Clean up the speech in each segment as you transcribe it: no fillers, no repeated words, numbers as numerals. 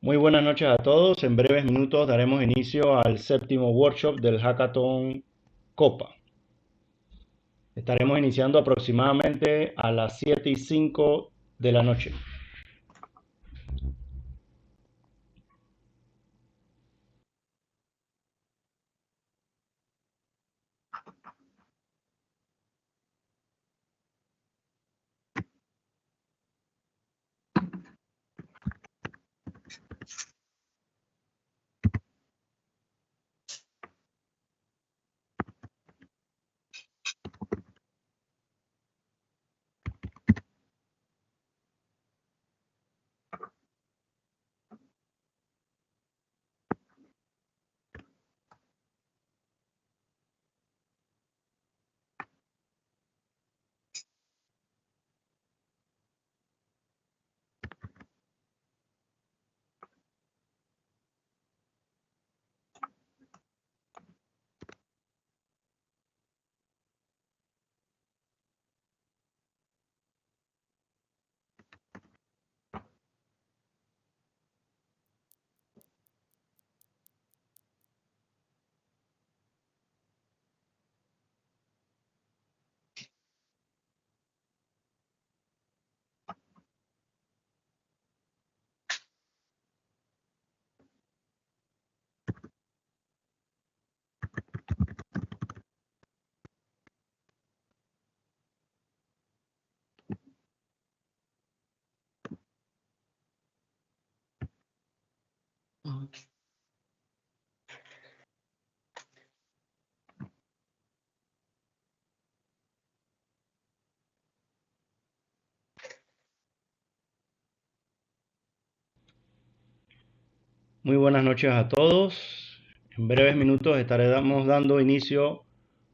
Muy buenas noches a todos. En breves minutos daremos inicio al séptimo workshop del Hackathon Copa. Estaremos iniciando aproximadamente a las 7:05 de la noche. Muy buenas noches a todos. En breves minutos estaremos dando inicio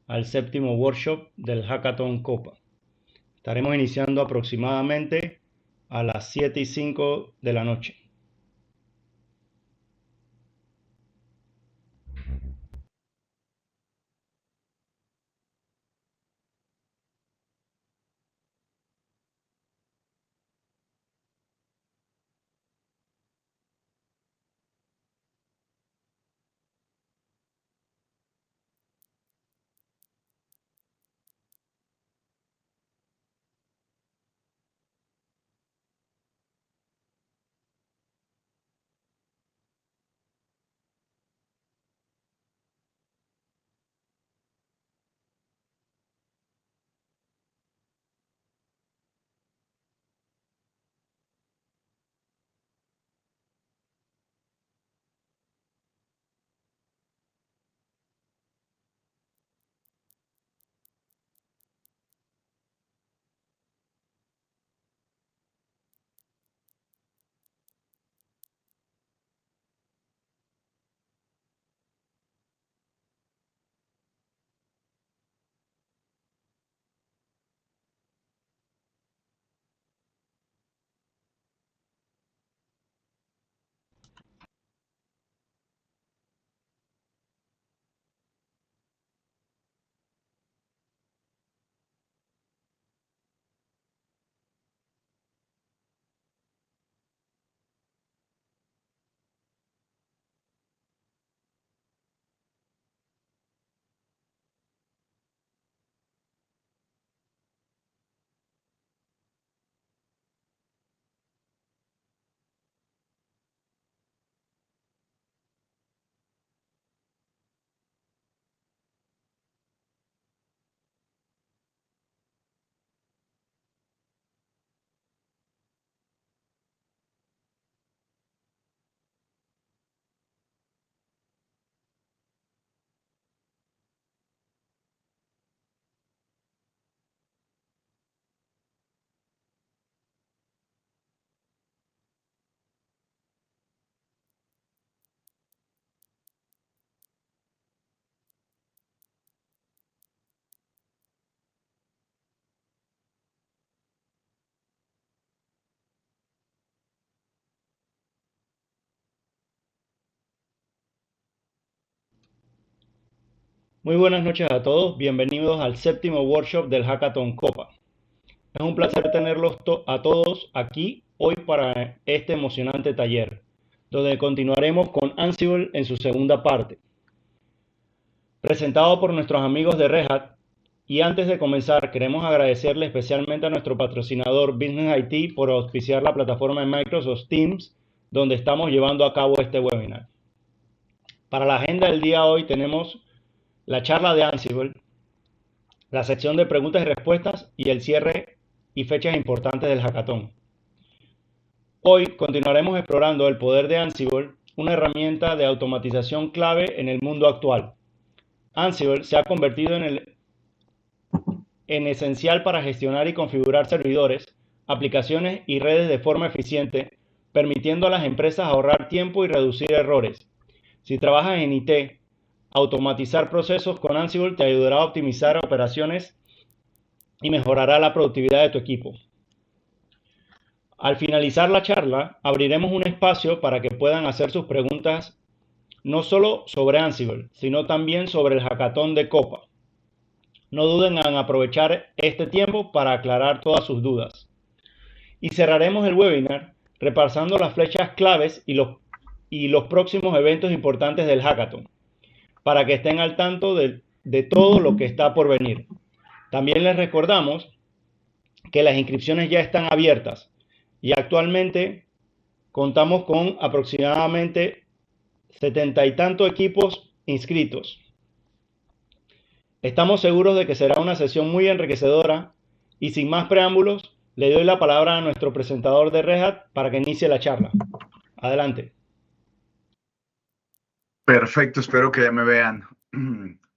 al séptimo workshop del Hackathon Copa. Estaremos iniciando aproximadamente a las 7:05 de la noche. Muy buenas noches a todos. Bienvenidos al séptimo workshop del Hackathon Copa. Es un placer tenerlos a todos aquí hoy para este emocionante taller. donde continuaremos con Ansible en su segunda parte. Presentado por nuestros amigos de Red Hat, y antes de comenzar queremos agradecerle especialmente a nuestro patrocinador Business IT por auspiciar la plataforma de Microsoft Teams, donde estamos llevando a cabo este webinar. Para la agenda del día de hoy tenemos la charla de Ansible, la sección de preguntas y respuestas y el cierre y fechas importantes del hackathon. Hoy continuaremos explorando el poder de Ansible, una herramienta de automatización clave en el mundo actual. Ansible se ha convertido en esencial para gestionar y configurar servidores, aplicaciones y redes de forma eficiente, permitiendo a las empresas ahorrar tiempo y reducir errores. Si trabajas en IT, automatizar procesos con Ansible te ayudará a optimizar operaciones y mejorará la productividad de tu equipo. Al finalizar la charla, abriremos un espacio para que puedan hacer sus preguntas no solo sobre Ansible, sino también sobre el hackathon de Copa. No duden en aprovechar este tiempo para aclarar todas sus dudas. Y cerraremos el webinar repasando las flechas claves y los próximos eventos importantes del hackathon, para que estén al tanto de todo lo que está por venir. También les recordamos que las inscripciones ya están abiertas y actualmente contamos con aproximadamente 70 y tantos equipos inscritos. Estamos seguros de que será una sesión muy enriquecedora y sin más preámbulos, le doy la palabra a nuestro presentador de Red Hat para que inicie la charla. Adelante. Perfecto, espero que ya me vean.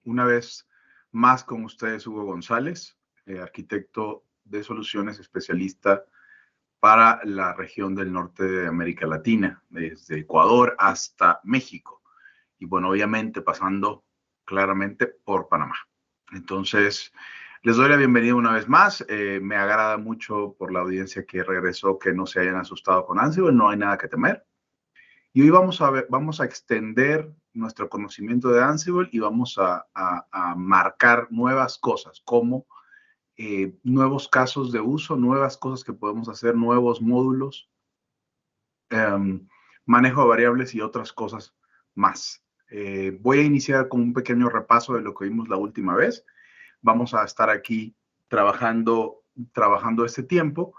Una vez más con ustedes, Hugo González, arquitecto de soluciones, especialista para la región del norte de América Latina, desde Ecuador hasta México. Y bueno, obviamente pasando claramente por Panamá. Entonces, les doy la bienvenida una vez más. Me agrada mucho por la audiencia que regresó, que no se hayan asustado con Ansible, no hay nada que temer. Y hoy vamos a extender nuestro conocimiento de Ansible y vamos a marcar nuevas cosas, como nuevos casos de uso, nuevas cosas que podemos hacer, nuevos módulos, manejo de variables y otras cosas más. Voy a iniciar con un pequeño repaso de lo que vimos la última vez. Vamos a estar aquí trabajando este tiempo.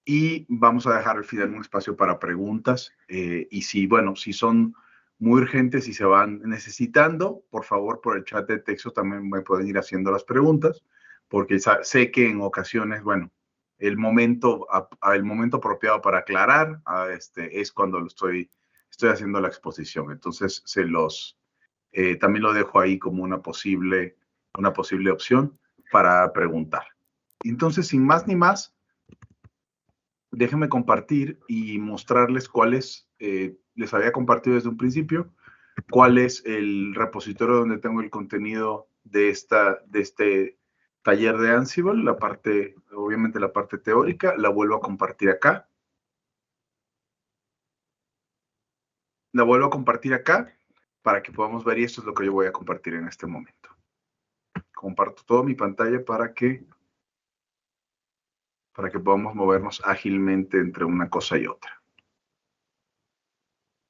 Y vamos a dejar al final un espacio para preguntas. Y si son muy urgentes y se van necesitando, por favor, por el chat de texto también me pueden ir haciendo las preguntas, porque sé que en ocasiones, el momento apropiado para aclarar es cuando estoy haciendo la exposición. Entonces, también lo dejo ahí como una posible opción para preguntar. Entonces, sin más ni más, déjenme compartir y mostrarles cuáles, les había compartido desde un principio, cuál es el repositorio donde tengo el contenido de este taller de Ansible, obviamente la parte teórica, la vuelvo a compartir acá. La vuelvo a compartir acá para que podamos ver, y esto es lo que yo voy a compartir en este momento. Comparto toda mi pantalla para que podamos movernos ágilmente entre una cosa y otra.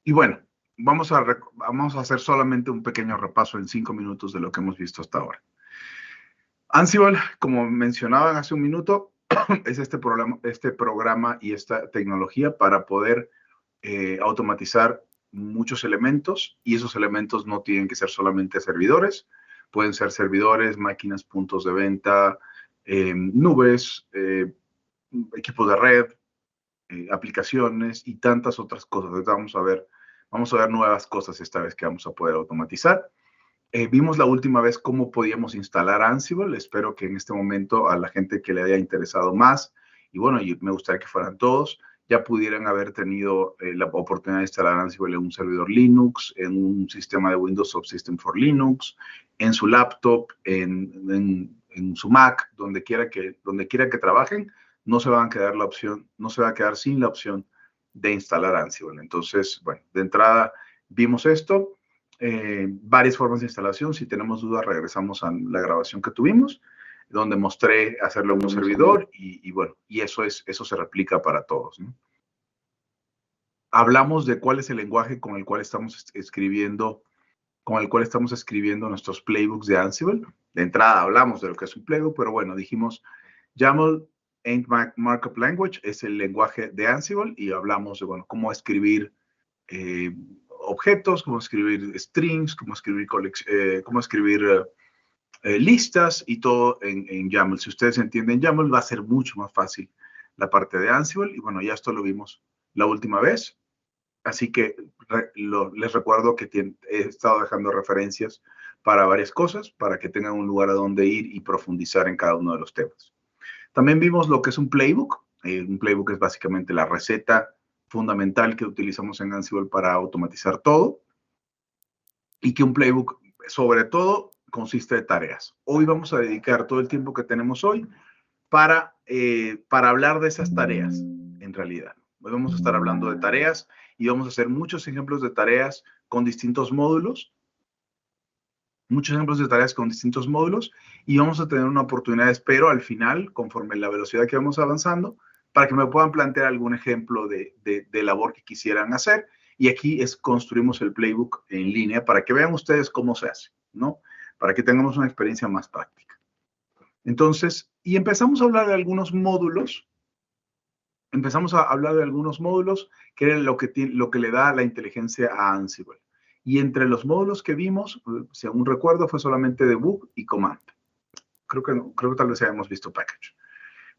Y bueno, vamos a hacer solamente un pequeño repaso en 5 minutos de lo que hemos visto hasta ahora. Ansible, como mencionaban hace un minuto, es este programa y esta tecnología para poder automatizar muchos elementos, y esos elementos no tienen que ser solamente servidores, pueden ser servidores, máquinas, puntos de venta, nubes, equipos de red, aplicaciones y tantas otras cosas. Entonces vamos a ver nuevas cosas esta vez que vamos a poder automatizar. Vimos la última vez cómo podíamos instalar Ansible. Espero que en este momento a la gente que le haya interesado más, y bueno, me gustaría que fueran todos, ya pudieran haber tenido la oportunidad de instalar Ansible en un servidor Linux, en un sistema de Windows Subsystem for Linux, en su laptop, en su Mac, donde quiera que trabajen. No se va a quedar sin la opción de instalar Ansible. Entonces, bueno, de entrada vimos esto. Varias formas de instalación. Si tenemos dudas, regresamos a la grabación que tuvimos, donde mostré hacerlo en un servidor y bueno, y eso se replica para todos, ¿no? hablamos de cuál es el lenguaje con el cual estamos escribiendo nuestros playbooks de Ansible. De entrada hablamos de lo que es un playbook, pero bueno, dijimos YAML Ain't Markup Language es el lenguaje de Ansible y hablamos de, bueno, cómo escribir objetos, cómo escribir strings, cómo escribir listas y todo en YAML. Si ustedes entienden YAML, va a ser mucho más fácil la parte de Ansible. Y bueno, ya esto lo vimos la última vez. Así que les recuerdo que he estado dejando referencias para varias cosas, para que tengan un lugar a donde ir y profundizar en cada uno de los temas. También vimos lo que es un playbook. Un playbook es básicamente la receta fundamental que utilizamos en Ansible para automatizar todo. Y que un playbook, sobre todo, consiste de tareas. Hoy vamos a dedicar todo el tiempo que tenemos hoy para hablar de esas tareas, en realidad. Hoy vamos a estar hablando de tareas y vamos a hacer muchos ejemplos de tareas con distintos módulos. Y vamos a tener una oportunidad, espero, al final, conforme la velocidad que vamos avanzando, para que me puedan plantear algún ejemplo de labor que quisieran hacer. Y aquí construimos el playbook en línea para que vean ustedes cómo se hace, ¿no? Para que tengamos una experiencia más práctica. Entonces, y empezamos a hablar de algunos módulos. Que es lo que le da la inteligencia a Ansible. Y entre los módulos que vimos, si aún recuerdo, fue solamente debug y command. Creo que tal vez hayamos visto package.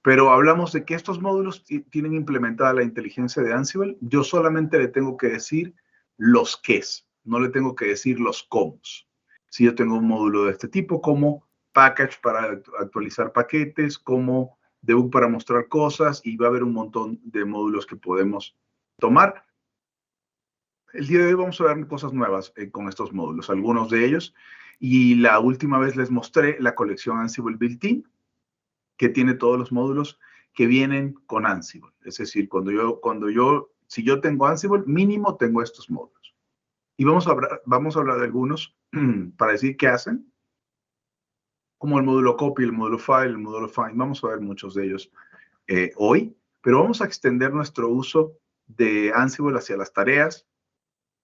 Pero hablamos de que estos módulos tienen implementada la inteligencia de Ansible. Yo solamente le tengo que decir los qués, no le tengo que decir los cómo. Si yo tengo un módulo de este tipo, como package para actualizar paquetes, como debug para mostrar cosas, y va a haber un montón de módulos que podemos tomar. El día de hoy vamos a ver cosas nuevas con estos módulos, algunos de ellos. Y la última vez les mostré la colección Ansible Built-in, que tiene todos los módulos que vienen con Ansible. Es decir, si yo tengo Ansible, mínimo tengo estos módulos. Y vamos a hablar de algunos para decir qué hacen, como el módulo copy, el módulo file, el módulo find. Vamos a ver muchos de ellos hoy, pero vamos a extender nuestro uso de Ansible hacia las tareas,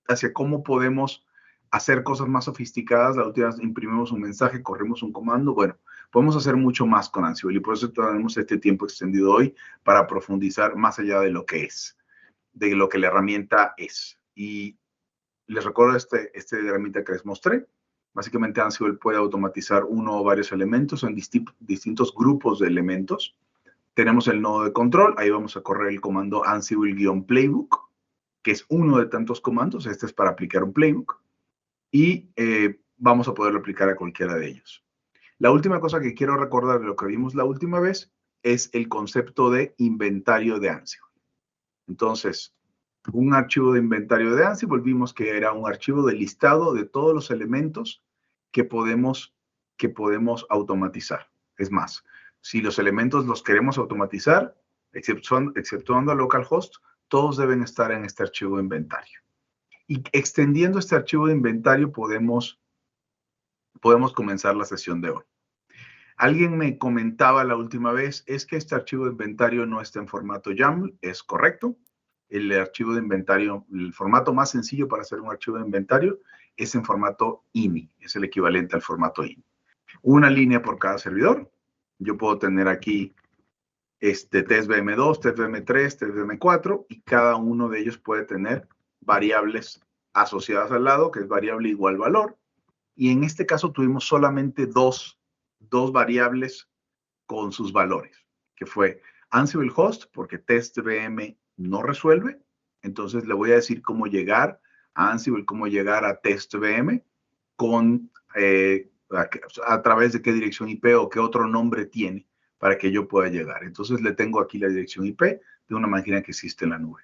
hacia cómo podemos hacer cosas más sofisticadas. La última vez imprimimos un mensaje, corrimos un comando. Bueno, podemos hacer mucho más con Ansible y por eso tenemos este tiempo extendido hoy para profundizar más allá de lo que es, de lo que la herramienta es. Y les recuerdo esta herramienta que les mostré. Básicamente Ansible puede automatizar uno o varios elementos en distintos grupos de elementos. Tenemos el nodo de control, ahí vamos a correr el comando Ansible-playbook, que es uno de tantos comandos. Este es para aplicar un playbook y vamos a poderlo aplicar a cualquiera de ellos. La última cosa que quiero recordar de lo que vimos la última vez es el concepto de inventario de Ansible. Entonces, un archivo de inventario de Ansible, vimos que era un archivo de listado de todos los elementos que podemos automatizar. Es más, si los elementos los queremos automatizar, exceptuando localhost, todos deben estar en este archivo de inventario. Y extendiendo este archivo de inventario podemos comenzar la sesión de hoy. Alguien me comentaba la última vez, es que este archivo de inventario no está en formato YAML. Es correcto. El archivo de inventario, el formato más sencillo para hacer un archivo de inventario es en formato INI. Es el equivalente al formato INI. Una línea por cada servidor. Yo puedo tener aquí testVM2, testVM3, testVM4 y cada uno de ellos puede tener variables asociadas al lado, que es variable igual valor. Y en este caso tuvimos solamente dos variables con sus valores, que fue Ansible Host, porque TestVM no resuelve. Entonces le voy a decir cómo llegar a Ansible, cómo llegar a TestVM a través de qué dirección IP o qué otro nombre tiene para que yo pueda llegar. Entonces le tengo aquí la dirección IP de una máquina que existe en la nube.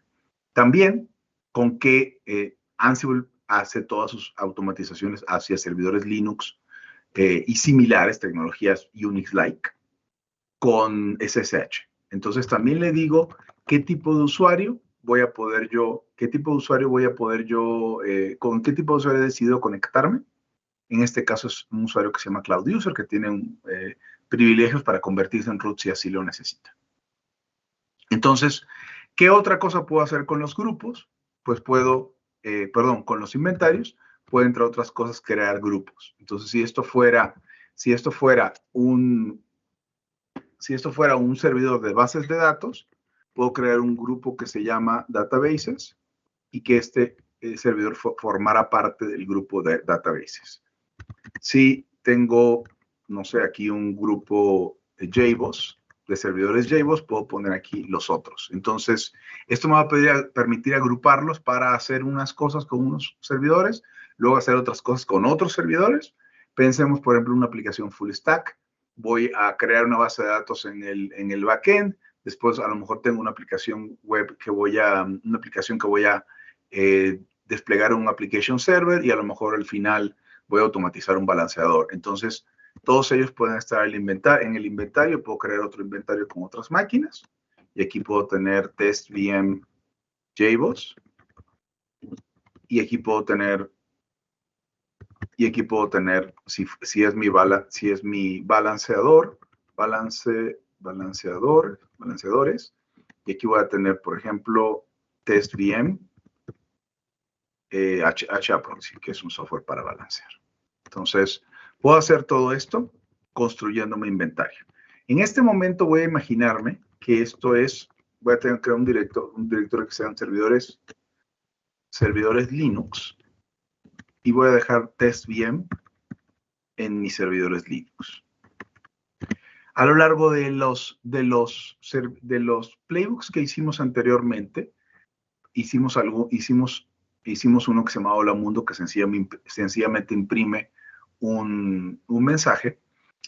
También con que Ansible hace todas sus automatizaciones hacia servidores Linux y similares, tecnologías Unix-like, con SSH. Entonces también le digo qué tipo de usuario voy a poder yo, con qué tipo de usuario he decidido conectarme. En este caso es un usuario que se llama Cloud User, que tiene privilegios para convertirse en root si así lo necesita. Entonces, ¿qué otra cosa puedo hacer con los grupos? pues puedo, con los inventarios, puedo, entre otras cosas, crear grupos. Entonces, si esto fuera un servidor de bases de datos, puedo crear un grupo que se llama databases y que este servidor formara parte del grupo de databases. Si tengo, no sé, aquí un grupo de JBoss, de servidores JBoss, puedo poner aquí los otros. Entonces, esto me va a permitir agruparlos para hacer unas cosas con unos servidores, luego hacer otras cosas con otros servidores. Pensemos, por ejemplo, una aplicación full stack. Voy a crear una base de datos en el backend. Después, a lo mejor tengo una aplicación web que voy a desplegar un application server y a lo mejor al final voy a automatizar un balanceador. Entonces, todos ellos pueden estar en el inventario. Puedo crear otro inventario con otras máquinas. Y aquí puedo tener test VM JBoss. Y aquí puedo tener, si es mi balanceador, balanceadores. Y aquí voy a tener, por ejemplo, test VM HAProxy, que es un software para balancear. Entonces, puedo hacer todo esto construyendo mi inventario. En este momento voy a imaginarme que esto es, voy a tener que crear un directorio que sean servidores Linux y voy a dejar test VM en mis servidores Linux. A lo largo de los playbooks que hicimos anteriormente, hicimos uno que se llama Hola Mundo, que sencillamente imprime un mensaje,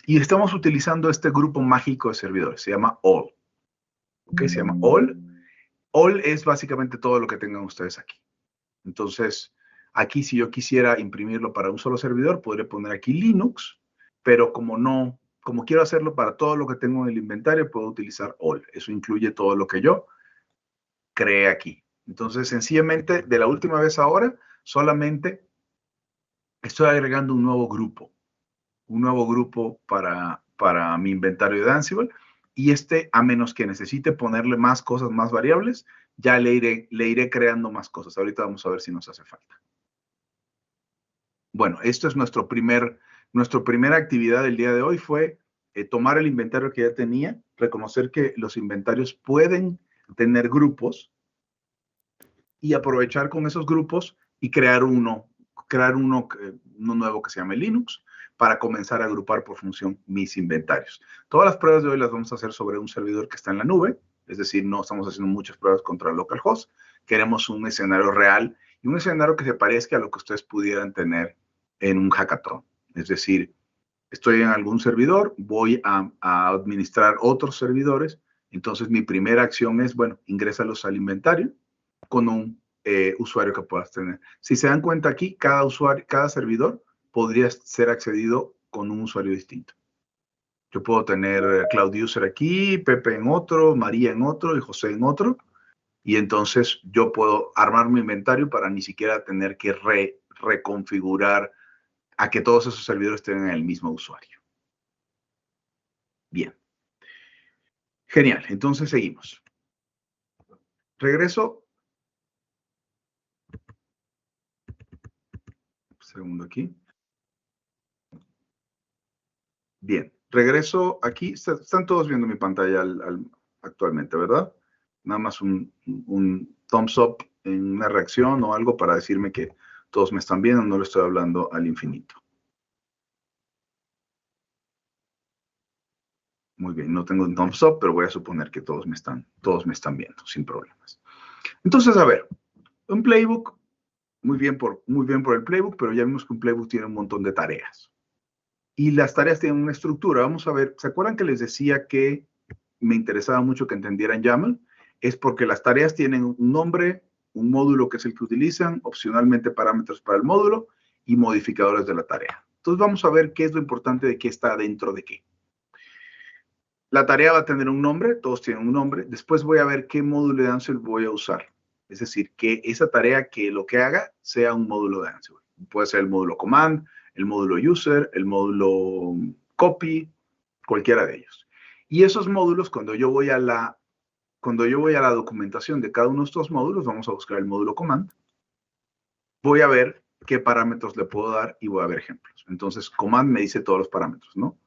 y estamos utilizando este grupo mágico de servidores, se llama All. ¿Ok? Se llama All. All es básicamente todo lo que tengan ustedes aquí. Entonces, aquí si yo quisiera imprimirlo para un solo servidor, podría poner aquí Linux, pero como quiero hacerlo para todo lo que tengo en el inventario, puedo utilizar All. Eso incluye todo lo que yo creé aquí. Entonces, sencillamente, de la última vez ahora, solamente estoy agregando un nuevo grupo para mi inventario de Ansible, y a menos que necesite ponerle más cosas, más variables, ya le iré creando más cosas. Ahorita vamos a ver si nos hace falta. Bueno, esto es nuestra primera actividad del día de hoy, fue tomar el inventario que ya tenía, reconocer que los inventarios pueden tener grupos y aprovechar con esos grupos y crear uno nuevo que se llame Linux para comenzar a agrupar por función mis inventarios. Todas las pruebas de hoy las vamos a hacer sobre un servidor que está en la nube, es decir, no estamos haciendo muchas pruebas contra localhost. Queremos un escenario real y un escenario que se parezca a lo que ustedes pudieran tener en un hackathon. Es decir, estoy en algún servidor, voy a administrar otros servidores, entonces mi primera acción es, bueno, ingrésalos al inventario con un usuario que puedas tener. Si se dan cuenta aquí, cada servidor podría ser accedido con un usuario distinto. Yo puedo tener Cloud User aquí, Pepe en otro, María en otro y José en otro. Y entonces yo puedo armar mi inventario para ni siquiera tener que reconfigurar a que todos esos servidores tengan el mismo usuario. Bien. Genial. Entonces seguimos. Regreso. Un segundo aquí. Bien. Regreso aquí. Están todos viendo mi pantalla actualmente, ¿verdad? Nada más un thumbs up en una reacción o algo para decirme que todos me están viendo. No le estoy hablando al infinito. Muy bien, no tengo un thumbs up, pero voy a suponer que todos me están viendo sin problemas. Entonces, a ver, un playbook, muy bien por el playbook, pero ya vimos que un playbook tiene un montón de tareas. Y las tareas tienen una estructura. Vamos a ver, ¿se acuerdan que les decía que me interesaba mucho que entendieran YAML? Es porque las tareas tienen un nombre, un módulo que es el que utilizan, opcionalmente parámetros para el módulo y modificadores de la tarea. Entonces vamos a ver qué es lo importante de qué está dentro de qué. La tarea va a tener un nombre, todos tienen un nombre. Después voy a ver qué módulo de Ansible voy a usar. Es decir, que esa tarea que lo que haga sea un módulo de Ansible. Puede ser el módulo command, el módulo user, el módulo copy, cualquiera de ellos. Y esos módulos, cuando yo voy a la cuando yo voy a la documentación de cada uno de estos módulos, vamos a buscar el módulo command, voy a ver qué parámetros le puedo dar y voy a ver ejemplos. Entonces, command me dice todos los parámetros, ¿no?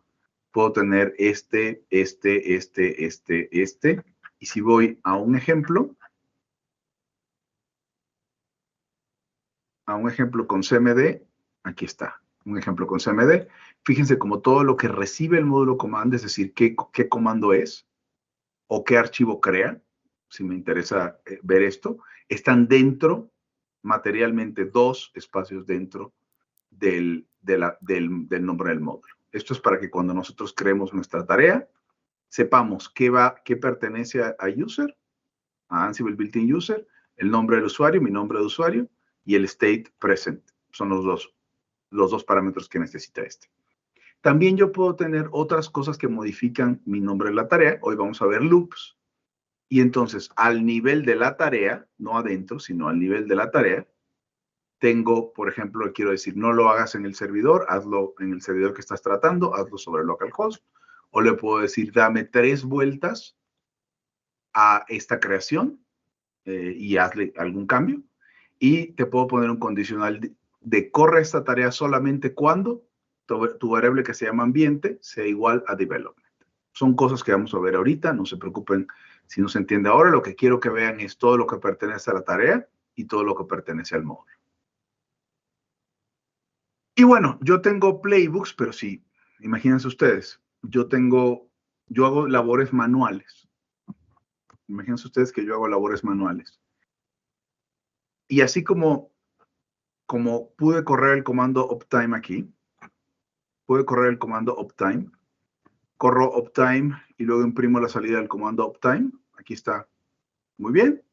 Puedo tener este. Y si voy a un ejemplo con CMD, aquí está, un ejemplo con CMD. Fíjense como todo lo que recibe el módulo command, es decir, qué comando es o qué archivo crea, si me interesa ver esto, están dentro, materialmente, dos espacios dentro del nombre del módulo. Esto es para que cuando nosotros creemos nuestra tarea, sepamos qué pertenece a user, a Ansible Built-in User, el nombre del usuario, mi nombre de usuario, y el state present. Son los dos parámetros que necesita este. También yo puedo tener otras cosas que modifican mi nombre de la tarea. Hoy vamos a ver loops. Y entonces, al nivel de la tarea, no adentro, sino al nivel de la tarea, tengo, por ejemplo, quiero decir, no lo hagas en el servidor, hazlo en el servidor que estás tratando, hazlo sobre localhost. O le puedo decir, dame 3 vueltas a esta creación y hazle algún cambio. Y te puedo poner un condicional de corre esta tarea solamente cuando tu variable que se llama ambiente sea igual a development. Son cosas que vamos a ver ahorita, no se preocupen si no se entiende ahora. Lo que quiero que vean es todo lo que pertenece a la tarea y todo lo que pertenece al módulo. Y bueno, yo tengo playbooks, pero sí, imagínense ustedes, yo hago labores manuales. Imagínense ustedes que yo hago labores manuales. Y así como pude correr el comando uptime aquí, corro uptime y luego imprimo la salida del comando uptime. Aquí está. Muy bien.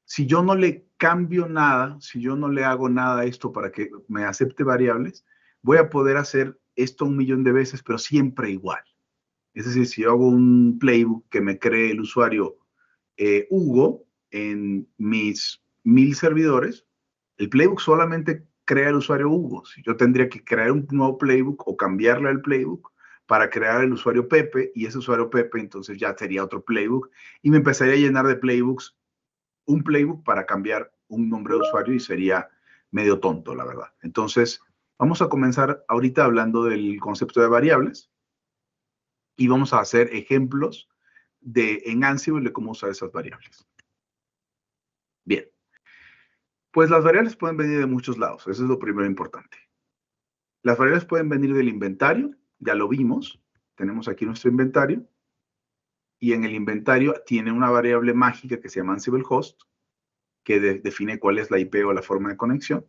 Si yo no le cambio nada, si yo no le hago nada a esto para que me acepte variables, voy a poder hacer esto 1.000.000 de veces, pero siempre igual. Es decir, si yo hago un playbook que me cree el usuario Hugo en mis 1.000 servidores, el playbook solamente crea el usuario Hugo. Si yo tendría que crear un nuevo playbook o cambiarle al playbook para crear el usuario Pepe, y ese usuario Pepe entonces ya sería otro playbook, y me empezaría a llenar de playbooks, un playbook para cambiar un nombre de usuario, y sería medio tonto, la verdad. Entonces, vamos a comenzar ahorita hablando del concepto de variables, y vamos a hacer ejemplos en Ansible de cómo usar esas variables. Bien. Pues las variables pueden venir de muchos lados, eso es lo primero importante. Las variables pueden venir del inventario, ya lo vimos, tenemos aquí nuestro inventario, y en el inventario tiene una variable mágica que se llama Ansible Host, que define cuál es la IP o la forma de conexión,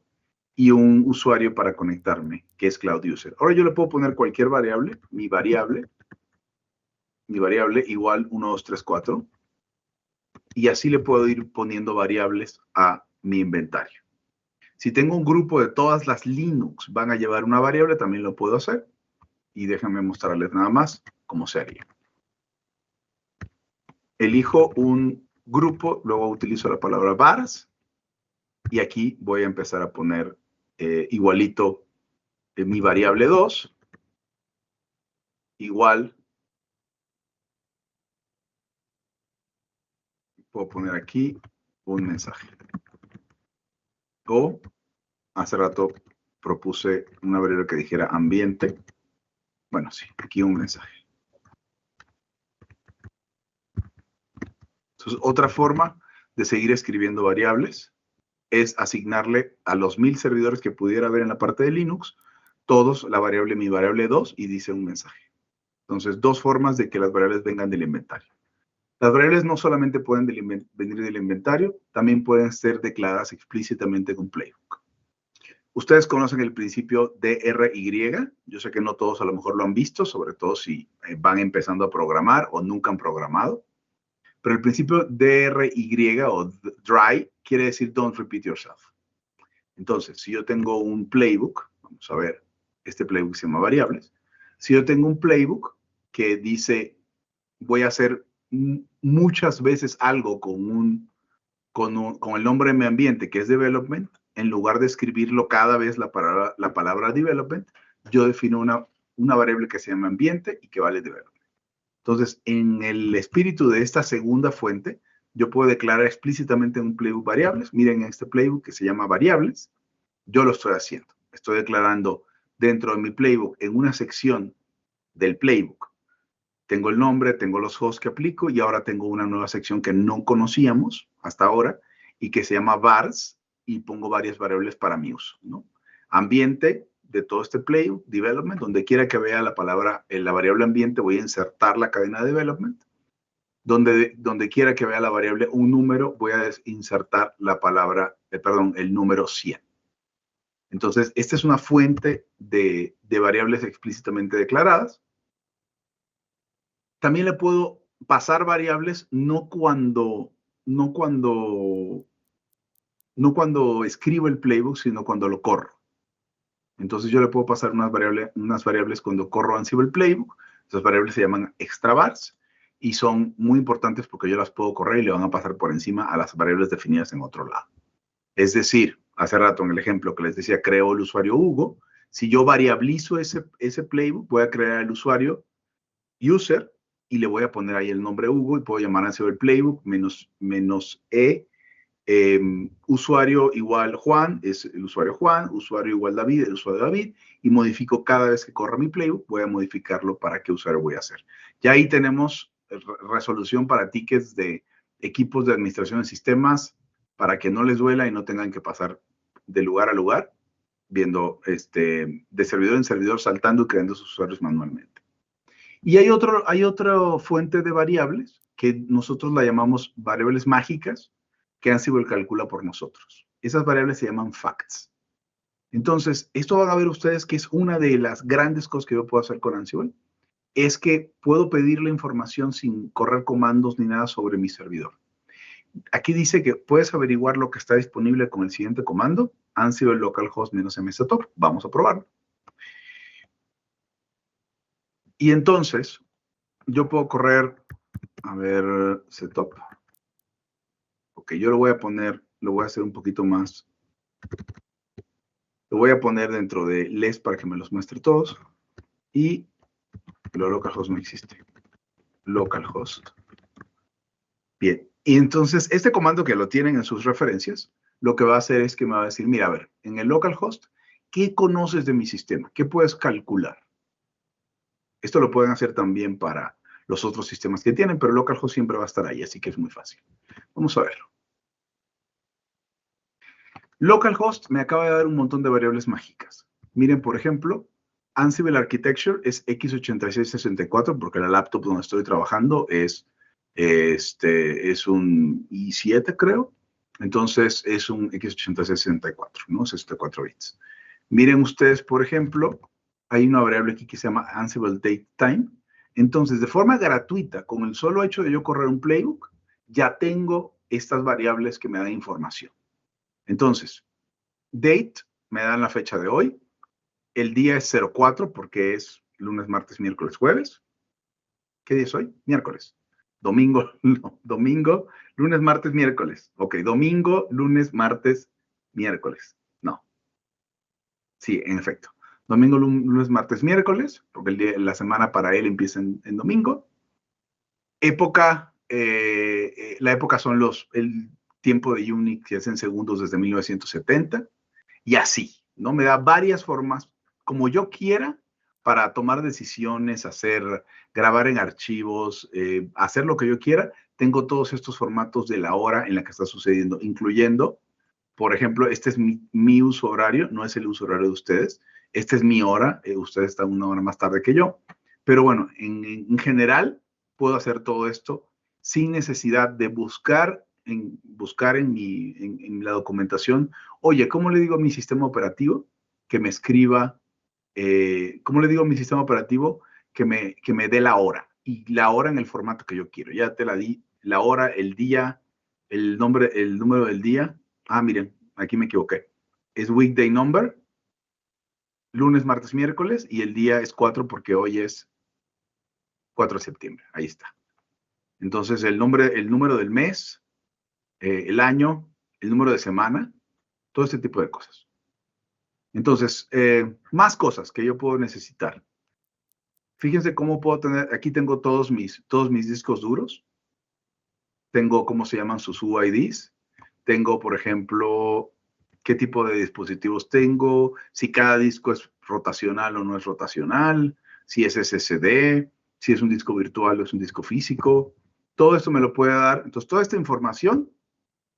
y un usuario para conectarme, que es Cloud User. Ahora yo le puedo poner cualquier variable, mi variable igual 1, 2, 3, 4, y así le puedo ir poniendo variables a mi inventario. Si tengo un grupo de todas las Linux van a llevar una variable, también lo puedo hacer. Y déjenme mostrarles nada más cómo se haría. Elijo un grupo, luego utilizo la palabra vars, y aquí voy a empezar a poner igualito mi variable 2, igual, puedo poner aquí un mensaje. O, hace rato propuse una variable que dijera ambiente. Bueno, sí, aquí un mensaje. Entonces, otra forma de seguir escribiendo variables es asignarle a los 1.000 servidores que pudiera haber en la parte de Linux, todos la variable mi variable 2 y dice un mensaje. Entonces, dos formas de que las variables vengan del inventario. Las variables no solamente pueden venir del inventario, también pueden ser declaradas explícitamente en un playbook. Ustedes conocen el principio DRY. Yo sé que no todos a lo mejor lo han visto, sobre todo si van empezando a programar o nunca han programado. Pero el principio DRY o DRY quiere decir don't repeat yourself. Entonces, si yo tengo un playbook, vamos a ver, este playbook se llama variables. Si yo tengo un playbook que dice voy a hacer muchas veces algo con el nombre de mi ambiente, que es development, en lugar de escribirlo cada vez la palabra development, yo defino una variable que se llama ambiente y que vale development. Entonces, en el espíritu de esta segunda fuente, yo puedo declarar explícitamente en un playbook variables. Miren este playbook que se llama variables. Yo lo estoy haciendo. Estoy declarando dentro de mi playbook, en una sección del playbook, tengo el nombre, tengo los hosts que aplico y ahora tengo una nueva sección que no conocíamos hasta ahora y que se llama vars y pongo varias variables para mi uso, ¿no? Ambiente de todo este playbook, development, donde quiera que vea la palabra, en la variable ambiente voy a insertar la cadena de development. Donde quiera que vea la variable un número, voy a insertar la palabra, el número 100. Entonces, esta es una fuente de variables explícitamente declaradas. También le puedo pasar variables no cuando escribo el playbook, sino cuando lo corro. Entonces yo le puedo pasar unas variables cuando corro Ansible Playbook. Esas variables se llaman extra vars y son muy importantes porque yo las puedo correr y le van a pasar por encima a las variables definidas en otro lado. Es decir, hace rato en el ejemplo que les decía, creo el usuario Hugo. Si yo variablizo ese playbook, voy a crear el usuario user y le voy a poner ahí el nombre Hugo y puedo llamar Ansible Playbook menos E. Usuario igual Juan, es el usuario Juan, usuario igual David, el usuario David, y modifico cada vez que corra mi playbook, voy a modificarlo para qué usuario voy a hacer. Ya ahí tenemos resolución para tickets de equipos de administración de sistemas para que no les duela y no tengan que pasar de lugar a lugar, viendo de servidor en servidor, saltando y creando sus usuarios manualmente. Y hay otra fuente de variables que nosotros la llamamos variables mágicas, que Ansible calcula por nosotros. Esas variables se llaman facts. Entonces, esto van a ver ustedes que es una de las grandes cosas que yo puedo hacer con Ansible, es que puedo pedir la información sin correr comandos ni nada sobre mi servidor. Aquí dice que puedes averiguar lo que está disponible con el siguiente comando, Ansible localhost -mstop. Vamos a probarlo. Y entonces, yo puedo correr, a ver, setup. Ok, yo lo voy a hacer un poquito más. Lo voy a poner dentro de les para que me los muestre todos. Y localhost no existe. Localhost. Bien, y entonces este comando que lo tienen en sus referencias, lo que va a hacer es que me va a decir, mira, a ver, en el localhost, ¿qué conoces de mi sistema? ¿Qué puedes calcular? Esto lo pueden hacer también para los otros sistemas que tienen, pero localhost siempre va a estar ahí, así que es muy fácil. Vamos a verlo. Localhost me acaba de dar un montón de variables mágicas. Miren, por ejemplo, Ansible Architecture es x86-64 porque la laptop donde estoy trabajando es un i7, creo. Entonces es un x86-64, ¿no? 64 bits. Miren ustedes, por ejemplo, hay una variable aquí que se llama Ansible Datetime. Entonces, de forma gratuita, con el solo hecho de yo correr un playbook, ya tengo estas variables que me dan información. Entonces, date me dan la fecha de hoy. El día es 04 porque es lunes, martes, miércoles, jueves. ¿Qué día es hoy? Miércoles. Domingo, no, domingo, lunes, martes, miércoles. Ok, domingo, lunes, martes, miércoles. No. Sí, en efecto. Domingo, lunes, martes, miércoles, porque la semana para él empieza en domingo. Época, la época son el tiempo de Unix que es en segundos desde 1970. Y así, ¿no? Me da varias formas, como yo quiera, para tomar decisiones, grabar en archivos, hacer lo que yo quiera. Tengo todos estos formatos de la hora en la que está sucediendo, incluyendo, por ejemplo, este es mi uso horario, no es el uso horario de ustedes. Esta es mi hora, ustedes están una hora más tarde que yo. Pero bueno, en general, puedo hacer todo esto sin necesidad de buscar en la documentación, oye, ¿cómo le digo a mi sistema operativo que me escriba? ¿Cómo le digo a mi sistema operativo que me dé la hora? Y la hora en el formato que yo quiero. Ya te la di, la hora, el día, el número del día. Ah, miren, aquí me equivoqué. Es weekday number, lunes, martes, miércoles, y el día es 4 porque hoy es 4 de septiembre. Ahí está. Entonces, el número del mes, el año, el número de semana, todo este tipo de cosas. Entonces, más cosas que yo puedo necesitar. Fíjense cómo puedo tener, aquí tengo todos mis discos duros. Tengo cómo se llaman sus UIDs. Tengo, por ejemplo, qué tipo de dispositivos tengo, si cada disco es rotacional o no es rotacional, si es SSD, si es un disco virtual o es un disco físico. Todo esto me lo puede dar. Entonces, toda esta información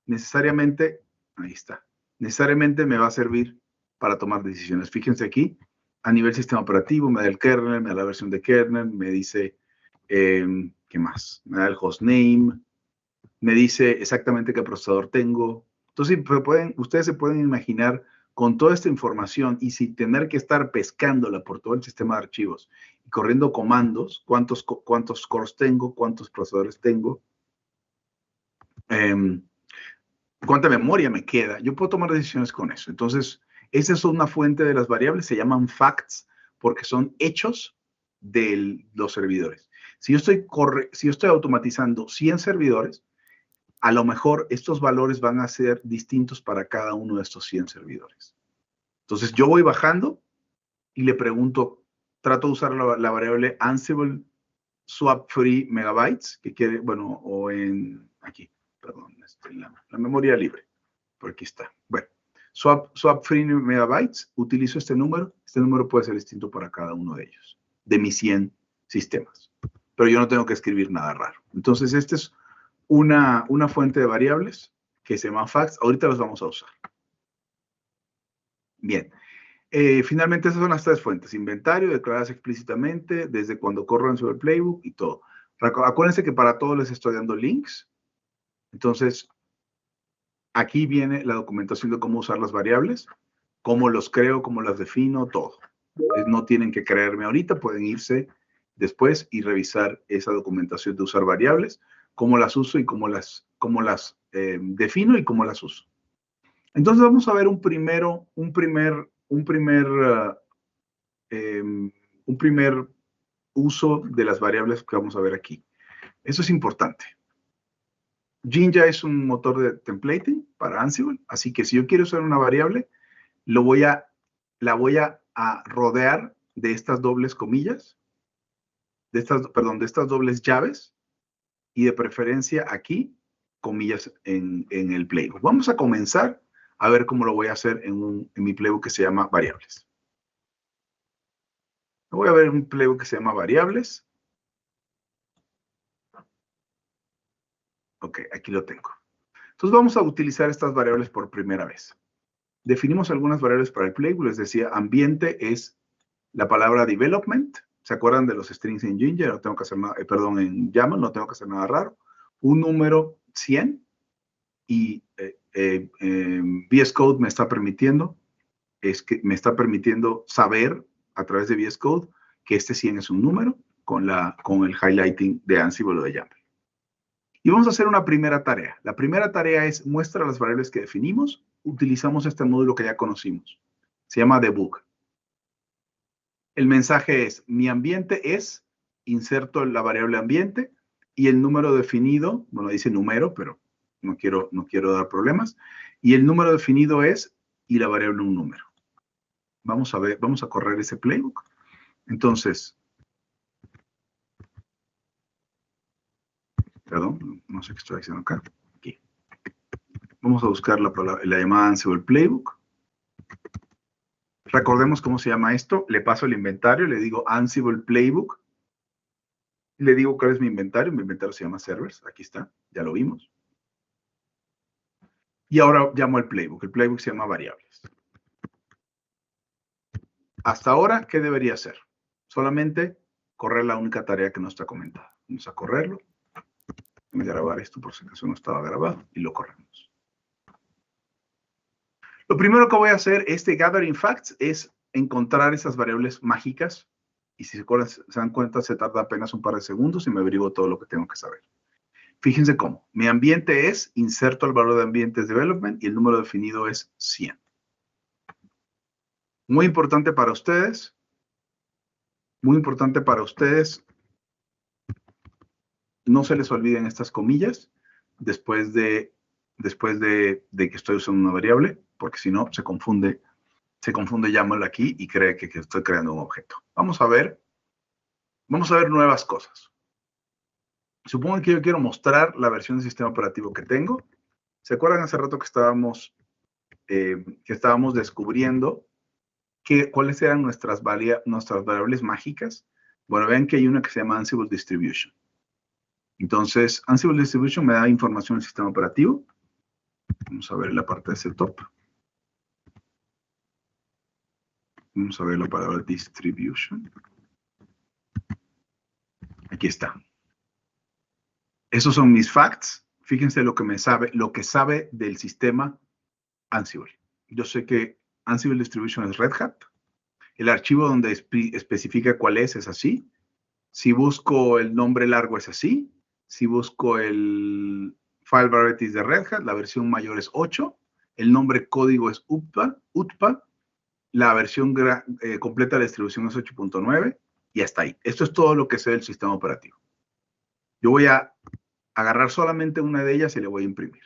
necesariamente, ahí está, necesariamente me va a servir para tomar decisiones. Fíjense aquí, a nivel sistema operativo, me da el kernel, me da la versión de kernel, me dice, ¿qué más? Me da el hostname, me dice exactamente qué procesador tengo. Entonces, ustedes se pueden imaginar con toda esta información y sin tener que estar pescándola por todo el sistema de archivos y corriendo comandos, cuántos cores tengo, cuántos procesadores tengo, cuánta memoria me queda. Yo puedo tomar decisiones con eso. Entonces, esa es una fuente de las variables, se llaman facts, porque son hechos de los servidores. Si yo estoy automatizando 100 servidores, a lo mejor estos valores van a ser distintos para cada uno de estos 100 servidores. Entonces, yo voy bajando y le pregunto, trato de usar la variable Ansible swap free megabytes, que quiere, bueno, o en, aquí, perdón, la memoria libre, por aquí está. Bueno, swap free megabytes, utilizo este número puede ser distinto para cada uno de ellos, de mis 100 sistemas. Pero yo no tengo que escribir nada raro. Entonces, este es una fuente de variables que se llama facts. Ahorita los vamos a usar. Bien. Finalmente, esas son las tres fuentes. Inventario, declaradas explícitamente, desde cuando corran sobre el playbook y todo. Acuérdense que para todo les estoy dando links. Entonces, aquí viene la documentación de cómo usar las variables, cómo los creo, cómo las defino, todo. No tienen que creerme ahorita, pueden irse después y revisar esa documentación de usar variables, cómo las uso y cómo las defino y cómo las uso. Entonces vamos a ver un primer uso de las variables que vamos a ver aquí. Eso es importante. Jinja es un motor de templating para Ansible, así que si yo quiero usar una variable, la voy a rodear de estas dobles comillas, de estas dobles llaves, y de preferencia aquí, comillas en el playbook. Vamos a comenzar a ver cómo lo voy a hacer en mi playbook que se llama variables. Voy a ver un playbook que se llama variables. Ok, aquí lo tengo. Entonces vamos a utilizar estas variables por primera vez. Definimos algunas variables para el playbook. Les decía, ambiente es la palabra development. ¿Se acuerdan de los strings en Jinja? No tengo que hacer nada, perdón, en YAML, no tengo que hacer nada raro. Un número 100 y VS Code me está permitiendo saber a través de VS Code que este 100 es un número con el highlighting de Ansible o de YAML. Y vamos a hacer una primera tarea. La primera tarea es muestra las variables que definimos. Utilizamos este módulo que ya conocimos. Se llama debug. El mensaje es, mi ambiente es, inserto la variable ambiente y el número definido, bueno, dice número, pero no quiero dar problemas. Y el número definido es, y la variable un número. Vamos a correr ese playbook. Entonces, perdón, no sé qué estoy haciendo acá. Aquí. Vamos a buscar la llamada Ansible Playbook. Recordemos cómo se llama esto. Le paso el inventario, le digo Ansible Playbook. Le digo cuál es mi inventario. Mi inventario se llama servers. Aquí está, ya lo vimos. Y ahora llamo al playbook. El playbook se llama variables. Hasta ahora, ¿qué debería hacer? Solamente correr la única tarea que no está comentada. Vamos a correrlo. Voy a grabar esto por si acaso no estaba grabado y lo corremos. Lo primero que voy a hacer, gathering facts, es encontrar esas variables mágicas. Y si se dan cuenta, se tarda apenas un par de segundos y me averiguo todo lo que tengo que saber. Fíjense cómo. Mi ambiente es, inserto el valor de ambiente es development y el número definido es 100. Muy importante para ustedes. Muy importante para ustedes. No se les olviden estas comillas después de que estoy usando una variable, porque si no se confunde YAML aquí y cree que estoy creando un objeto. Vamos a ver Vamos a ver nuevas cosas. Supongo que yo quiero mostrar la versión del sistema operativo que tengo. ¿Se acuerdan hace rato que estábamos descubriendo cuáles eran nuestras variables mágicas? Bueno, vean que hay una que se llama Ansible Distribution. Entonces, Ansible Distribution me da información del sistema operativo. Vamos a ver la parte de setup. Vamos a ver la palabra distribution. Aquí está. Esos son mis facts. Fíjense lo que sabe del sistema Ansible. Yo sé que Ansible Distribution es Red Hat. El archivo donde especifica cuál es así. Si busco el nombre largo es así. Si busco el file varieties de Red Hat, la versión mayor es 8. El nombre código es UTPA. La versión completa de la distribución es 8.9. Y hasta ahí. Esto es todo lo que sé del sistema operativo. Yo voy a agarrar solamente una de ellas y le voy a imprimir.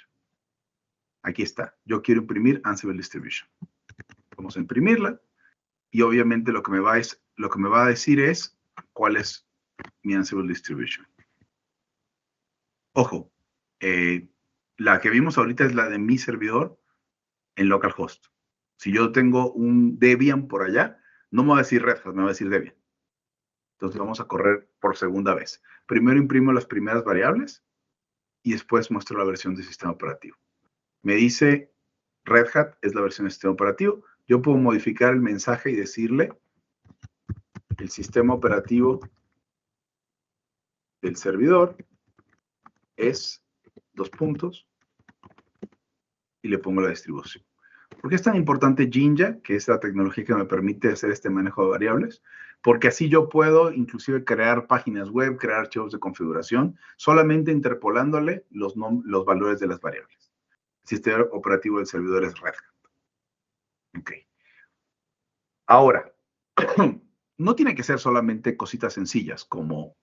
Aquí está. Yo quiero imprimir Ansible Distribution. Vamos a imprimirla. Y obviamente lo que me va a decir es cuál es mi Ansible Distribution. Ojo, la que vimos ahorita es la de mi servidor en localhost. Si yo tengo un Debian por allá, no me va a decir Red Hat, me va a decir Debian. Entonces vamos a correr por segunda vez. Primero imprimo las primeras variables y después muestro la versión del sistema operativo. Me dice Red Hat es la versión del sistema operativo. Yo puedo modificar el mensaje y decirle el sistema operativo del servidor es 2 puntos y le pongo la distribución. ¿Por qué es tan importante Jinja, que es la tecnología que me permite hacer este manejo de variables? Porque así yo puedo inclusive crear páginas web, crear archivos de configuración, solamente interpolándole los valores de las variables. El sistema operativo del servidor es Red Hat. Ok. Ahora, no tiene que ser solamente cositas sencillas, como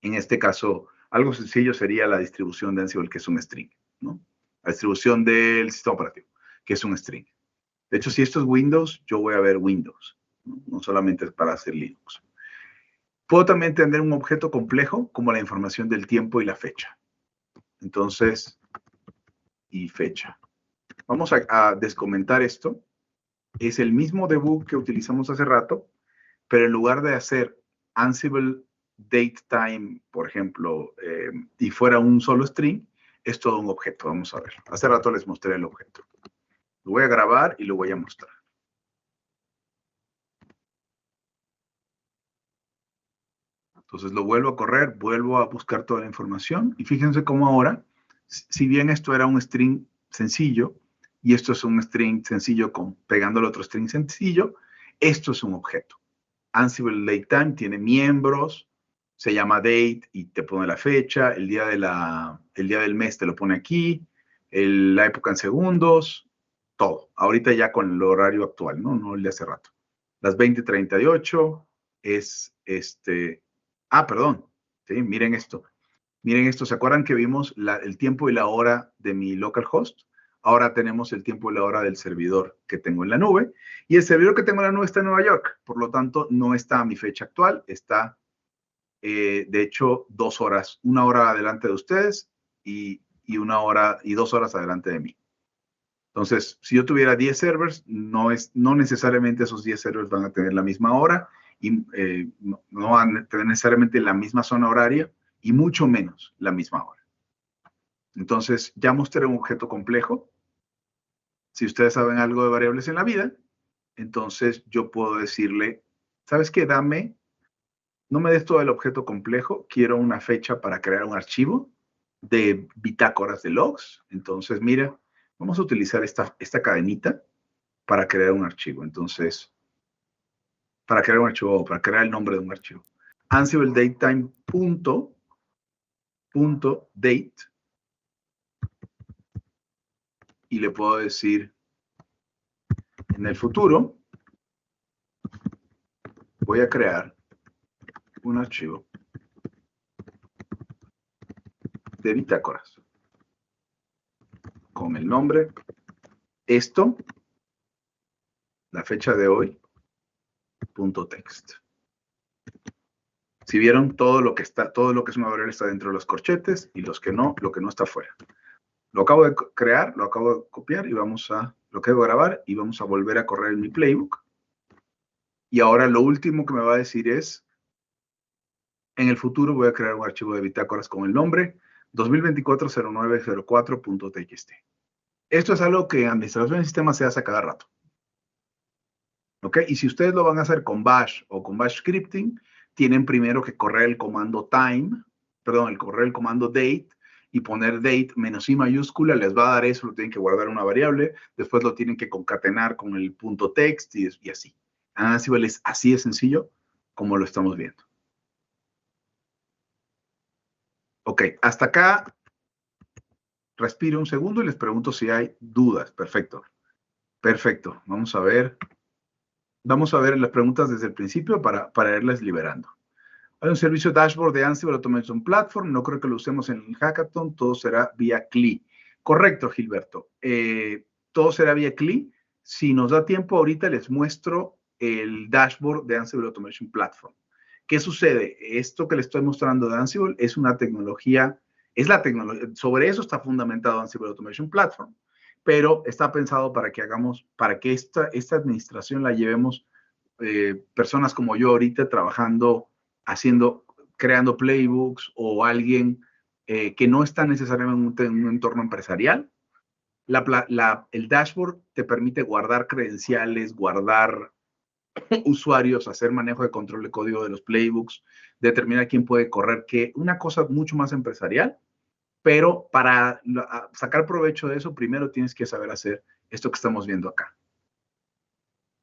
en este caso, algo sencillo sería la distribución de Ansible, que es un string, ¿no? La distribución del sistema operativo, que es un string. De hecho, si esto es Windows, yo voy a ver Windows, no solamente para hacer Linux. Puedo también tener un objeto complejo, como la información del tiempo y la fecha. Entonces, y fecha. Vamos a descomentar esto. Es el mismo debug que utilizamos hace rato, pero en lugar de hacer Ansible datetime, por ejemplo, y fuera un solo string, es todo un objeto. Vamos a ver. Hace rato les mostré el objeto. Lo voy a grabar y lo voy a mostrar. Entonces lo vuelvo a correr, vuelvo a buscar toda la información y fíjense cómo ahora, si bien esto era un string sencillo y esto es un string sencillo pegando el otro string sencillo, esto es un objeto. Ansible datetime tiene miembros, se llama date y te pone la fecha, el día del mes te lo pone aquí, la época en segundos, todo. Ahorita ya con el horario actual, no el de hace rato. Las 20:38 es perdón. ¿Sí? Miren esto. Miren esto. ¿Se acuerdan que vimos el tiempo y la hora de mi localhost? Ahora tenemos el tiempo y la hora del servidor que tengo en la nube. Y el servidor que tengo en la nube está en Nueva York. Por lo tanto, no está a mi fecha actual. Está, de hecho, 2 horas. 1 hora adelante de ustedes y 1 hora y 2 horas adelante de mí. Entonces, si yo tuviera 10 servers, no necesariamente esos 10 servers van a tener la misma hora y no van a tener necesariamente la misma zona horaria y mucho menos la misma hora. Entonces, ya mostré un objeto complejo. Si ustedes saben algo de variables en la vida, entonces yo puedo decirle, ¿sabes qué? No me des todo el objeto complejo, quiero una fecha para crear un archivo de bitácoras de logs. Entonces, mira, vamos a utilizar esta cadenita para crear un archivo. Entonces, para crear un archivo o para crear el nombre de un archivo. Ansible datetime date y le puedo decir en el futuro voy a crear un archivo de bitácoras con el nombre, esto, la fecha de hoy, .text. Si vieron, todo lo que es una variable está dentro de los corchetes y lo que no está fuera. Lo acabo de crear, lo acabo de copiar y lo acabo de grabar y vamos a volver a correr en mi playbook. Y ahora lo último que me va a decir es, en el futuro voy a crear un archivo de bitácoras con el nombre 2024-0904.txt. Esto es algo que en administración de sistemas se hace a cada rato. ¿Ok? Y si ustedes lo van a hacer con Bash o con Bash Scripting, tienen primero que correr el comando correr el comando date y poner date -i mayúscula, les va a dar eso, lo tienen que guardar en una variable, después lo tienen que concatenar con el punto text y así. Ansible es así de sencillo como lo estamos viendo. Ok, hasta acá respiro un segundo y les pregunto si hay dudas. Perfecto. Perfecto. Vamos a ver las preguntas desde el principio para irlas liberando. Hay un servicio dashboard de Ansible Automation Platform. No creo que lo usemos en el hackathon. Todo será vía CLI. Correcto, Gilberto. Todo será vía CLI. Si nos da tiempo, ahorita les muestro el dashboard de Ansible Automation Platform. ¿Qué sucede? Esto que les estoy mostrando de Ansible es una tecnología, sobre eso está fundamentado Ansible Automation Platform, pero está pensado para que esta administración la llevemos personas como yo ahorita trabajando, creando playbooks o alguien que no está necesariamente en un entorno empresarial. El dashboard te permite guardar credenciales, guardar usuarios, hacer manejo de control de código de los playbooks, determinar quién puede correr qué, una cosa mucho más empresarial, pero para sacar provecho de eso, primero tienes que saber hacer esto que estamos viendo acá.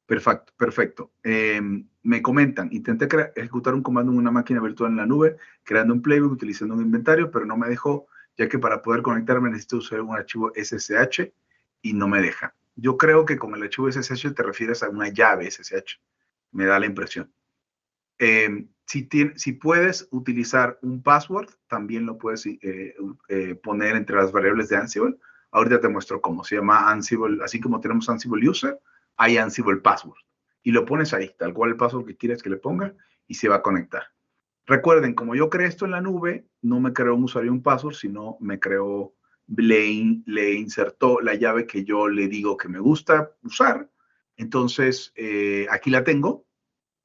Perfecto, perfecto. Me comentan, intenté ejecutar un comando en una máquina virtual en la nube, creando un playbook utilizando un inventario, pero no me dejó, ya que para poder conectarme necesito usar un archivo SSH y no me deja. Yo creo que con el archivo SSH te refieres a una llave SSH. Me da la impresión. Si puedes utilizar un password, también lo puedes poner entre las variables de Ansible. Ahorita te muestro cómo. Se llama Ansible, así como tenemos Ansible User, hay Ansible Password. Y lo pones ahí, tal cual el password que quieres que le ponga, y se va a conectar. Recuerden, como yo creé esto en la nube, no me creó un usuario y un password, sino le insertó la llave que yo le digo que me gusta usar. Entonces, aquí la tengo.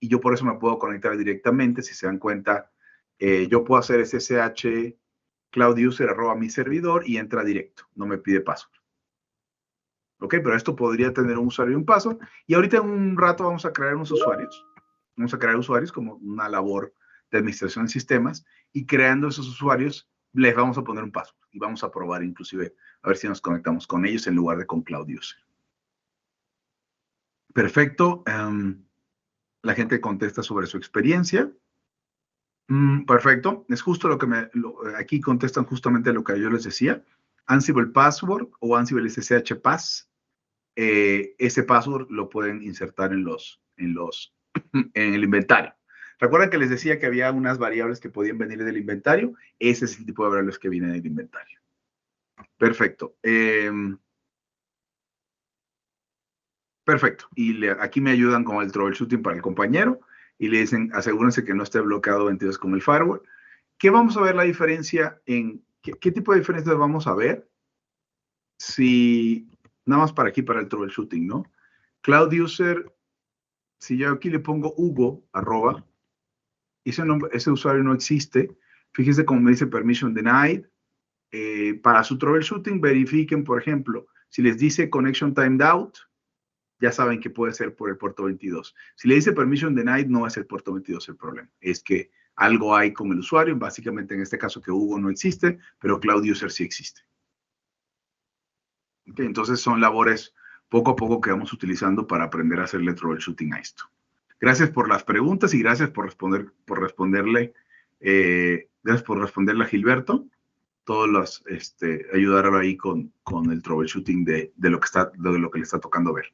Y yo por eso me puedo conectar directamente. Si se dan cuenta, yo puedo hacer SSH cloud user @ mi servidor y entra directo. No me pide password. Ok, pero esto podría tener un usuario y un password. Y ahorita en un rato vamos a crear unos usuarios. Vamos a crear usuarios como una labor de administración de sistemas. Y creando esos usuarios, les vamos a poner un password. Y vamos a probar inclusive a ver si nos conectamos con ellos en lugar de con cloud user. Perfecto. La gente contesta sobre su experiencia. Perfecto. Es justo aquí contestan justamente lo que yo les decía. Ansible Password o Ansible SSH Pass. Ese password lo pueden insertar en el inventario. Recuerden que les decía que había unas variables que podían venir del inventario. Ese es el tipo de variables que vienen del inventario. Perfecto. Perfecto. Y aquí me ayudan con el troubleshooting para el compañero y le dicen, asegúrense que no esté bloqueado 22 con el firewall. ¿Qué vamos a ver la diferencia en, qué tipo de diferencias vamos a ver? Si, nada más para aquí, para el troubleshooting, ¿no? Cloud user, si yo aquí le pongo Hugo, @ ese usuario no existe. Fíjense cómo me dice permission denied. Para su troubleshooting, verifiquen, por ejemplo, si les dice connection timed out, ya saben que puede ser por el puerto 22. Si le dice permission denied, no es el puerto 22 el problema. Es que algo hay con el usuario, básicamente en este caso que Hugo no existe, pero Cloud User sí existe. Okay, entonces son labores poco a poco que vamos utilizando para aprender a hacerle troubleshooting a esto. Gracias por las preguntas y gracias por responderle a Gilberto. Todos los ayudaron ahí con el troubleshooting de lo que le está tocando ver.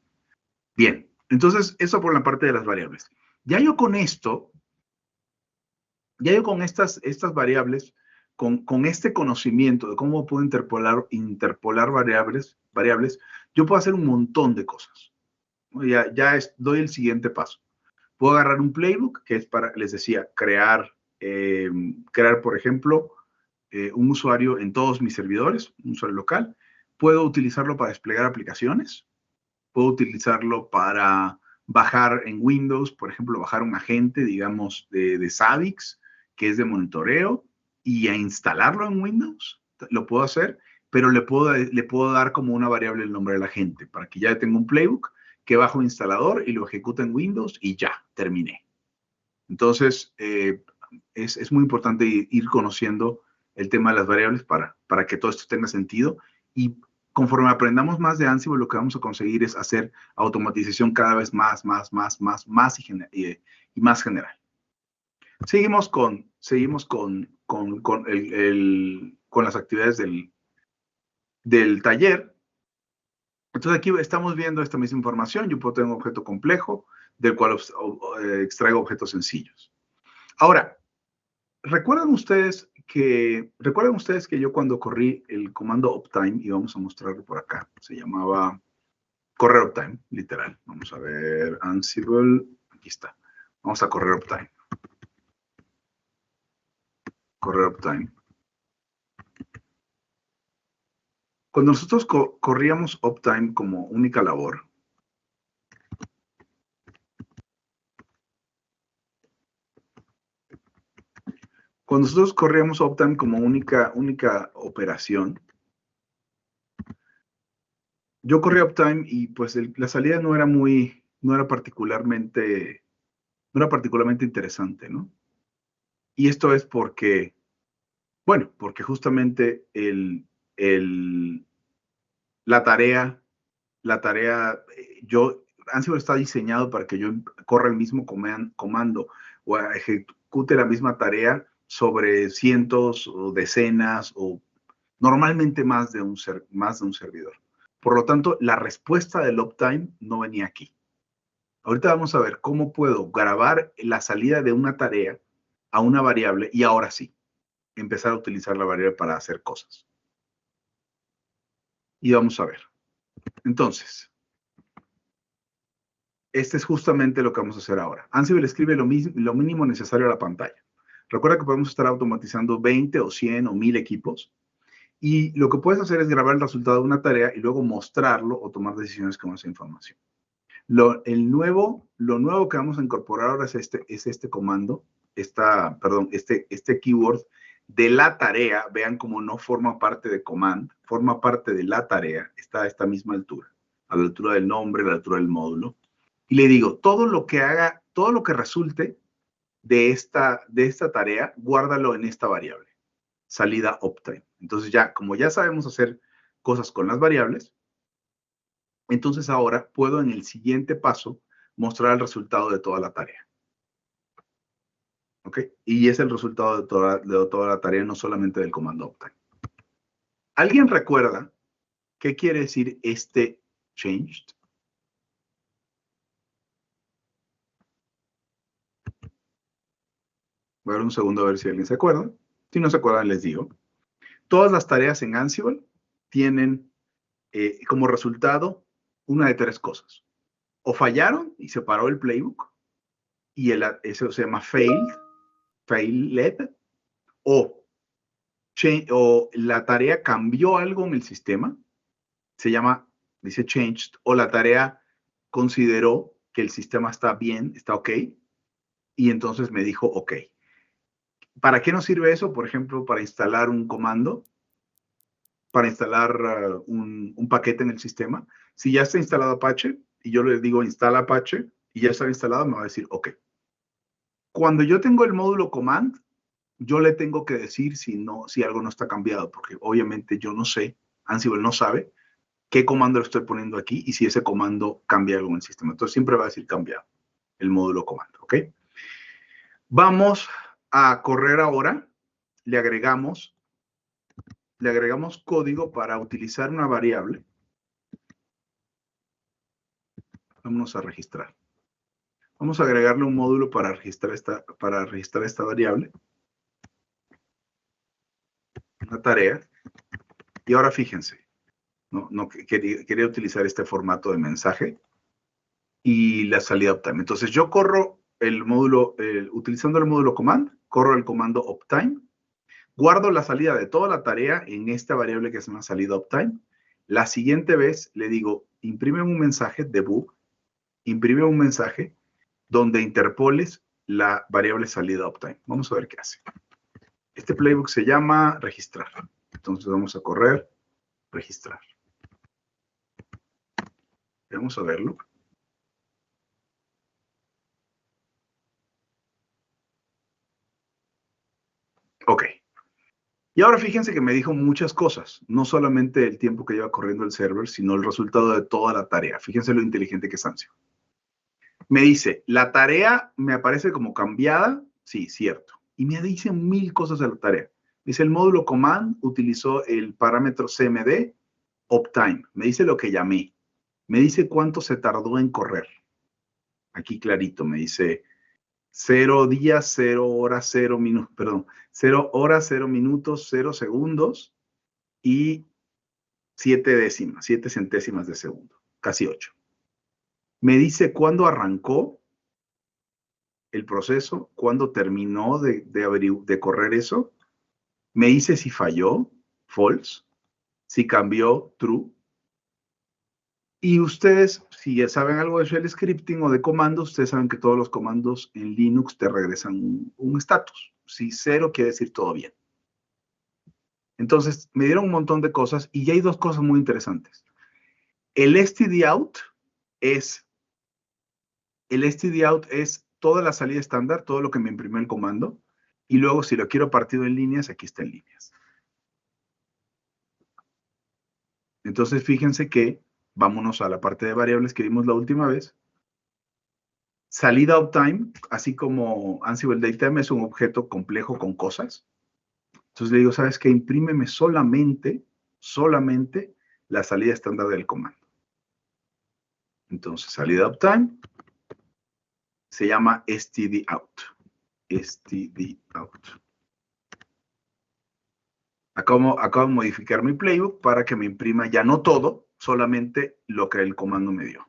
Bien, entonces eso por la parte de las variables. Ya yo con estas variables, con este conocimiento de cómo puedo interpolar variables, yo puedo hacer un montón de cosas. Doy el siguiente paso. Puedo agarrar un playbook, que es para, les decía, crear crear, por ejemplo, un usuario en todos mis servidores, un usuario local. Puedo utilizarlo para desplegar aplicaciones. Puedo utilizarlo para bajar en Windows, por ejemplo, bajar un agente, digamos, de Zabbix, que es de monitoreo, y a instalarlo en Windows. Lo puedo hacer, pero le puedo dar como una variable el nombre del agente, para que ya tenga un playbook que bajo un instalador y lo ejecuta en Windows y ya, terminé. Entonces, es muy importante ir conociendo el tema de las variables para que todo esto tenga sentido. Y conforme aprendamos más de Ansible, lo que vamos a conseguir es hacer automatización cada vez más y más general. Seguimos con las actividades del taller. Entonces aquí estamos viendo esta misma información. Yo puedo tener un objeto complejo del cual extraigo objetos sencillos. Ahora, ¿recuerdan ustedes que yo cuando corrí el comando uptime, y vamos a mostrarlo por acá, se llamaba correr uptime, literal. Vamos a ver, Ansible, aquí está. Vamos a correr uptime. Correr uptime. Cuando nosotros corríamos uptime como única labor, única operación, yo corría uptime y pues la salida no era particularmente interesante, ¿no? Y esto es porque justamente la tarea, Ansible está diseñado para que yo corra el mismo comando o ejecute la misma tarea sobre cientos o decenas o normalmente más de un servidor. Por lo tanto, la respuesta del uptime no venía aquí. Ahorita vamos a ver cómo puedo grabar la salida de una tarea a una variable y ahora sí, empezar a utilizar la variable para hacer cosas. Y vamos a ver. Entonces, este es justamente lo que vamos a hacer ahora. Ansible escribe lo mínimo necesario a la pantalla. Recuerda que podemos estar automatizando 20 o 100 o 1000 equipos. Y lo que puedes hacer es grabar el resultado de una tarea y luego mostrarlo o tomar decisiones con esa información. Lo nuevo que vamos a incorporar ahora es este comando, este keyword de la tarea. Vean cómo no forma parte de command, forma parte de la tarea. Está a esta misma altura, a la altura del nombre, a la altura del módulo. Y le digo, todo lo que resulte de esta tarea, guárdalo en esta variable, salida uptime. Entonces como ya sabemos hacer cosas con las variables, entonces ahora puedo en el siguiente paso mostrar el resultado de toda la tarea. ¿Ok? Y es el resultado de toda la tarea, no solamente del comando uptime. ¿Alguien recuerda qué quiere decir este changed? Voy a dar un segundo a ver si alguien se acuerda. Si no se acuerdan, les digo. Todas las tareas en Ansible tienen como resultado una de tres cosas. O fallaron y se paró el playbook, y eso se llama failed, o la tarea cambió algo en el sistema, dice changed, o la tarea consideró que el sistema está bien, está ok, y entonces me dijo ok. ¿Para qué nos sirve eso? Por ejemplo, para instalar un comando, para instalar un paquete en el sistema. Si ya está instalado Apache y yo le digo instala Apache y ya está instalado, me va a decir ok. Cuando yo tengo el módulo command, yo le tengo que decir si algo no está cambiado, porque obviamente yo no sé, Ansible no sabe qué comando le estoy poniendo aquí y si ese comando cambia algo en el sistema. Entonces siempre va a decir cambiado el módulo comando, ¿ok? Vamos a correr ahora. Le agregamos código para utilizar una variable. Vámonos a registrar. Vamos a agregarle un módulo para registrar esta variable. Una tarea. Y ahora fíjense. No quería utilizar este formato de mensaje y la salida uptime. Entonces yo corro el módulo, utilizando el módulo command, corro el comando uptime, guardo la salida de toda la tarea en esta variable que se llama salida uptime. La siguiente vez le digo, imprime un mensaje debug, imprime un mensaje donde interpoles la variable salida uptime. Vamos a ver qué hace. Este playbook se llama registrar. Entonces vamos a correr, registrar. Vamos a verlo. Ok. Y ahora fíjense que me dijo muchas cosas. No solamente el tiempo que lleva corriendo el server, sino el resultado de toda la tarea. Fíjense lo inteligente que es Ansible. Me dice, la tarea me aparece como cambiada. Sí, cierto. Y me dice 1000 cosas de la tarea. Dice, el módulo command utilizó el parámetro cmd uptime. Me dice lo que llamé. Me dice cuánto se tardó en correr. Aquí clarito me dice 0 días, 0 horas, 0 minutos, perdón, 0 horas, 0 minutos, 0 segundos y 7 décimas, 7 centésimas de segundo, casi 8. Me dice cuándo arrancó el proceso, cuándo terminó de correr eso. Me dice si falló, false, si cambió, true. Y ustedes, si ya saben algo de shell scripting o de comandos, ustedes saben que todos los comandos en Linux te regresan un estatus. Si 0 quiere decir todo bien. Entonces, me dieron un montón de cosas y ya hay dos cosas muy interesantes. El stdout es toda la salida estándar, todo lo que me imprimió el comando. Y luego, si lo quiero partido en líneas, aquí está en líneas. Entonces, fíjense que vámonos a la parte de variables que vimos la última vez. Salida uptime, así como Ansible Datetime es un objeto complejo con cosas. Entonces le digo, ¿sabes qué? Imprímeme solamente la salida estándar del comando. Entonces, salida uptime se llama stdout. stdout. Acabo de modificar mi playbook para que me imprima ya no todo, solamente lo que el comando me dio.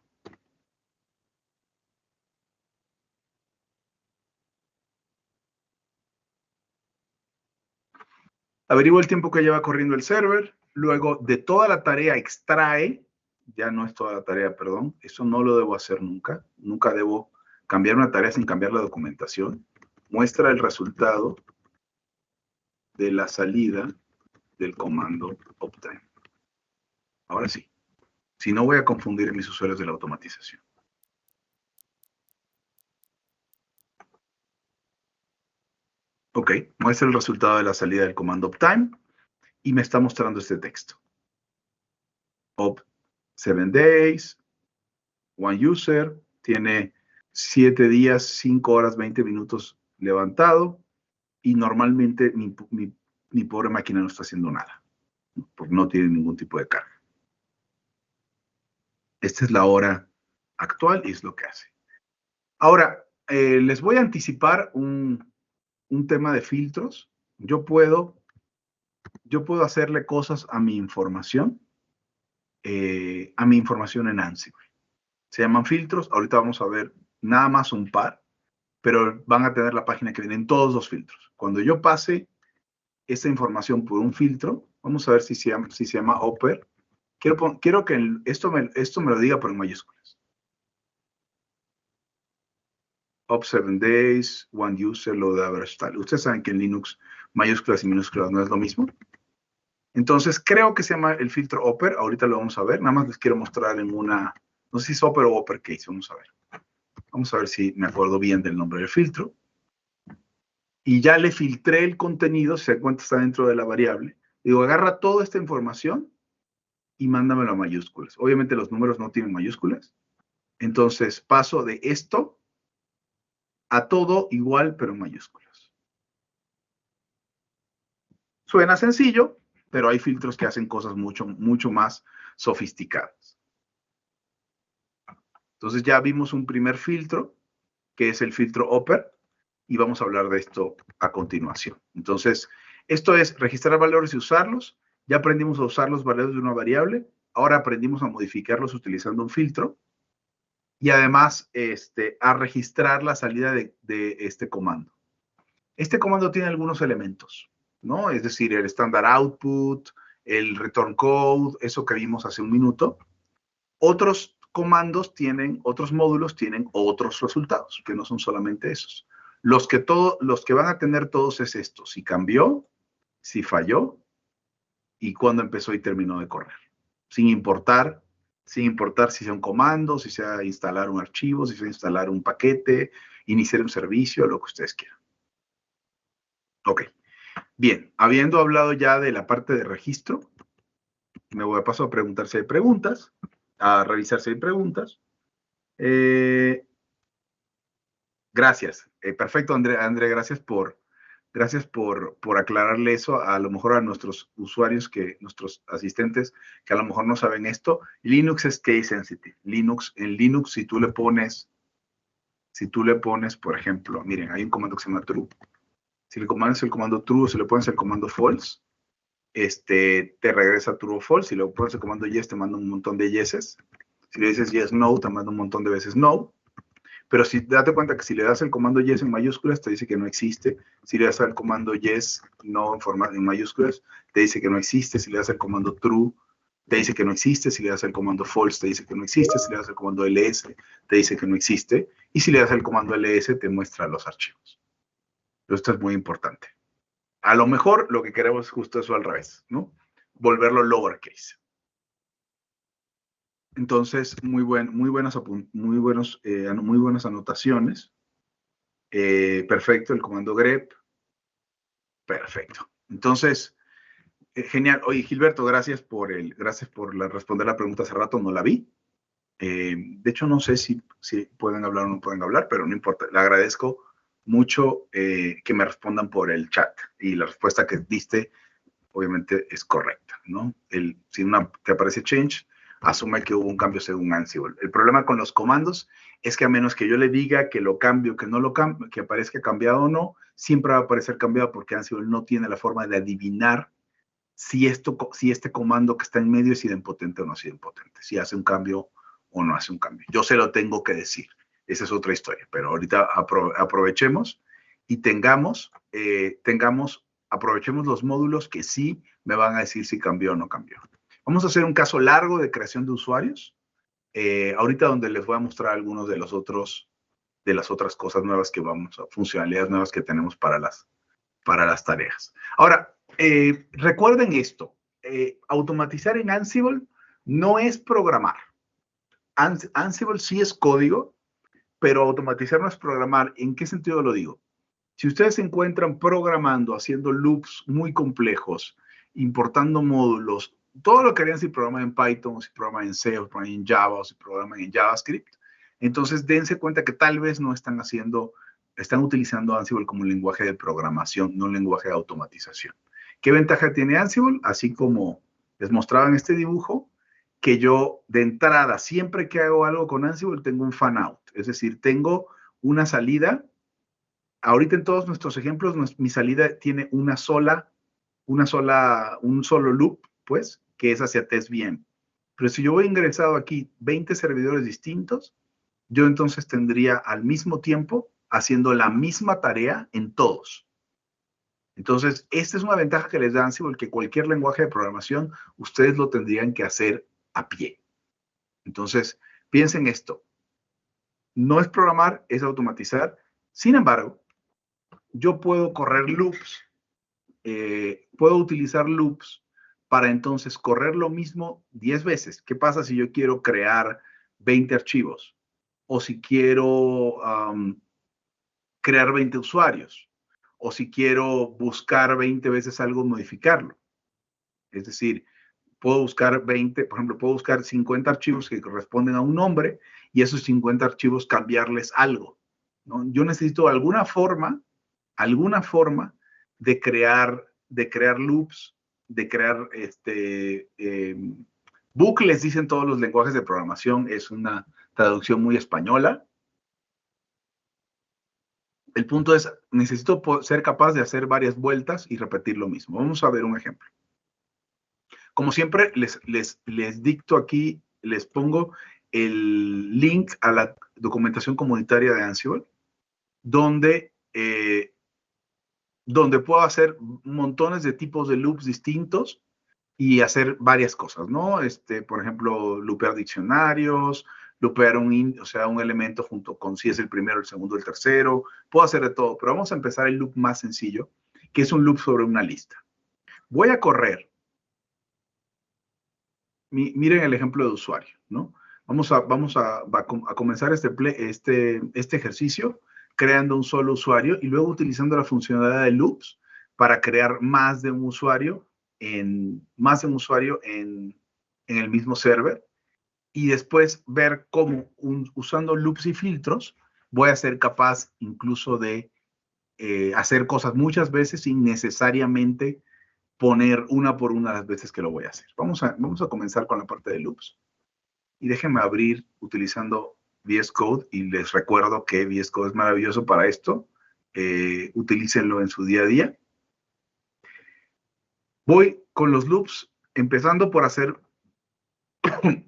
Averiguo el tiempo que lleva corriendo el server, luego de toda la tarea extrae, ya no es toda la tarea, perdón, eso no lo debo hacer nunca, nunca debo cambiar una tarea sin cambiar la documentación. Muestra el resultado de la salida del comando uptime. Ahora sí, si no voy a confundir a mis usuarios de la automatización. Ok, muestra el resultado de la salida del comando uptime y me está mostrando este texto. Up 7 days, one user, tiene 7 días, 5 horas, 20 minutos levantado y normalmente mi pobre máquina no está haciendo nada, porque no tiene ningún tipo de carga. Esta es la hora actual y es lo que hace. Ahora, les voy a anticipar un tema de filtros. Yo puedo hacerle cosas a mi información en Ansible. Se llaman filtros. Ahorita vamos a ver nada más un par, pero van a tener la página que vienen todos los filtros. Cuando yo pase esta información por un filtro, vamos a ver si se llama Upper. Quiero que esto me lo diga por mayúsculas. Up 7 days, one user, load average tal. Ustedes saben que en Linux mayúsculas y minúsculas no es lo mismo. Entonces, creo que se llama el filtro upper. Ahorita lo vamos a ver. Nada más les quiero mostrar en una, no sé si es upper o uppercase. Vamos a ver. Vamos a ver si me acuerdo bien del nombre del filtro. Y ya le filtré el contenido, si se da cuenta está dentro de la variable. Digo, agarra toda esta información y mándamelo a mayúsculas. Obviamente los números no tienen mayúsculas. Entonces, paso de esto a todo igual, pero en mayúsculas. Suena sencillo, pero hay filtros que hacen cosas mucho, mucho más sofisticadas. Entonces ya vimos un primer filtro, que es el filtro upper, y vamos a hablar de esto a continuación. Entonces, esto es registrar valores y usarlos. Ya aprendimos a usar los valores de una variable. Ahora aprendimos a modificarlos utilizando un filtro. Y además, a registrar la salida de este comando. Este comando tiene algunos elementos, ¿no? Es decir, el standard output, el return code, eso que vimos hace un minuto. Otros comandos tienen, otros módulos tienen otros resultados, que no son solamente esos. Los que van a tener todos es esto: si cambió, si falló y cuándo empezó y terminó de correr. Sin importar si sea un comando, si sea instalar un archivo, si sea instalar un paquete, iniciar un servicio, lo que ustedes quieran. Ok. Bien, habiendo hablado ya de la parte de registro, me voy a pasar a preguntar si hay preguntas, a revisar si hay preguntas. Gracias. Perfecto, André, gracias por aclararle eso a lo mejor a nuestros usuarios, nuestros asistentes, que a lo mejor no saben esto. Linux es case sensitive. En Linux, si tú le pones, por ejemplo, miren, hay un comando que se llama true. Si le comandas el comando true o si le pones el comando false, te regresa true o false. Si le pones el comando yes, te manda un montón de yeses. Si le dices yes, no, te manda un montón de veces no. Pero si date cuenta que si le das el comando yes en mayúsculas, te dice que no existe. Si le das el comando yes, no en mayúsculas, te dice que no existe. Si le das el comando true, te dice que no existe. Si le das el comando false, te dice que no existe. Si le das el comando ls, te dice que no existe. Y si le das el comando ls, te muestra los archivos. Pero esto es muy importante. A lo mejor lo que queremos es justo eso al revés, ¿no? Volverlo lowercase. Entonces, muy buenas anotaciones. Perfecto, el comando grep. Perfecto. Entonces, genial. Oye, Gilberto, gracias por responder la pregunta hace rato, no la vi. De hecho, no sé si pueden hablar o no pueden hablar, pero no importa. Le agradezco mucho que me respondan por el chat, y la respuesta que diste obviamente es correcta, ¿no? Si te aparece change, asume que hubo un cambio según Ansible. El problema con los comandos es que a menos que yo le diga que lo cambio, que no lo cambio, que aparezca cambiado o no, siempre va a aparecer cambiado, porque Ansible no tiene la forma de adivinar si este comando que está en medio es idempotente o no es idempotente, si hace un cambio o no hace un cambio. Yo se lo tengo que decir. Esa es otra historia, pero ahorita aprovechemos y aprovechemos los módulos que sí me van a decir si cambió o no cambió. Vamos a hacer un caso largo de creación de usuarios, ahorita, donde les voy a mostrar algunos de las otras cosas nuevas funcionalidades nuevas que tenemos para las tareas. Ahora, recuerden esto: automatizar en Ansible no es programar. Ansible sí es código, pero automatizar no es programar. ¿En qué sentido lo digo? Si ustedes se encuentran programando, haciendo loops muy complejos, importando módulos, todo lo que harían si programan en Python, o si programan en C, o programan en Java, o si programan en JavaScript, entonces dense cuenta que tal vez no están utilizando Ansible como un lenguaje de programación, no un lenguaje de automatización. ¿Qué ventaja tiene Ansible? Así como les mostraba en este dibujo, que yo de entrada, siempre que hago algo con Ansible, tengo un fan out, es decir, tengo una salida. Ahorita en todos nuestros ejemplos, mi salida tiene un solo loop, pues, que es hacia test.vm. Pero si yo voy ingresado aquí 20 servidores distintos, yo entonces tendría al mismo tiempo haciendo la misma tarea en todos. Entonces, esta es una ventaja que les da Ansible, que cualquier lenguaje de programación ustedes lo tendrían que hacer a pie. Entonces, piensen esto: no es programar, es automatizar. Sin embargo, yo puedo correr loops, puedo utilizar loops para entonces correr lo mismo 10 veces. ¿Qué pasa si yo quiero crear 20 archivos? O si quiero crear 20 usuarios. O si quiero buscar 20 veces algo, modificarlo. Es decir, puedo buscar 20, por ejemplo, puedo buscar 50 archivos que corresponden a un nombre, y esos 50 archivos cambiarles algo, ¿no? Yo necesito alguna forma de crear loops, de crear bucles, dicen todos los lenguajes de programación. Es una traducción muy española. El punto es, necesito ser capaz de hacer varias vueltas y repetir lo mismo. Vamos a ver un ejemplo. Como siempre, les dicto aquí, les pongo el link a la documentación comunitaria de Ansible, donde donde puedo hacer montones de tipos de loops distintos y hacer varias cosas, ¿no? Por ejemplo, loopear diccionarios, loopear o sea, un elemento junto con si es el primero, el segundo, el tercero. Puedo hacer de todo, pero vamos a empezar el loop más sencillo, que es un loop sobre una lista. Voy a correr. Miren el ejemplo de usuario, ¿no? Vamos a comenzar este ejercicio creando un solo usuario y luego utilizando la funcionalidad de loops para crear más de un usuario en el mismo server y después ver cómo usando loops y filtros voy a ser capaz incluso de hacer cosas muchas veces sin necesariamente poner una por una las veces que lo voy a hacer. Vamos a comenzar con la parte de loops. Y déjenme abrir utilizando VS Code y les recuerdo que VS Code es maravilloso para esto. Utilícenlo en su día a día. Voy con los loops, empezando por hacer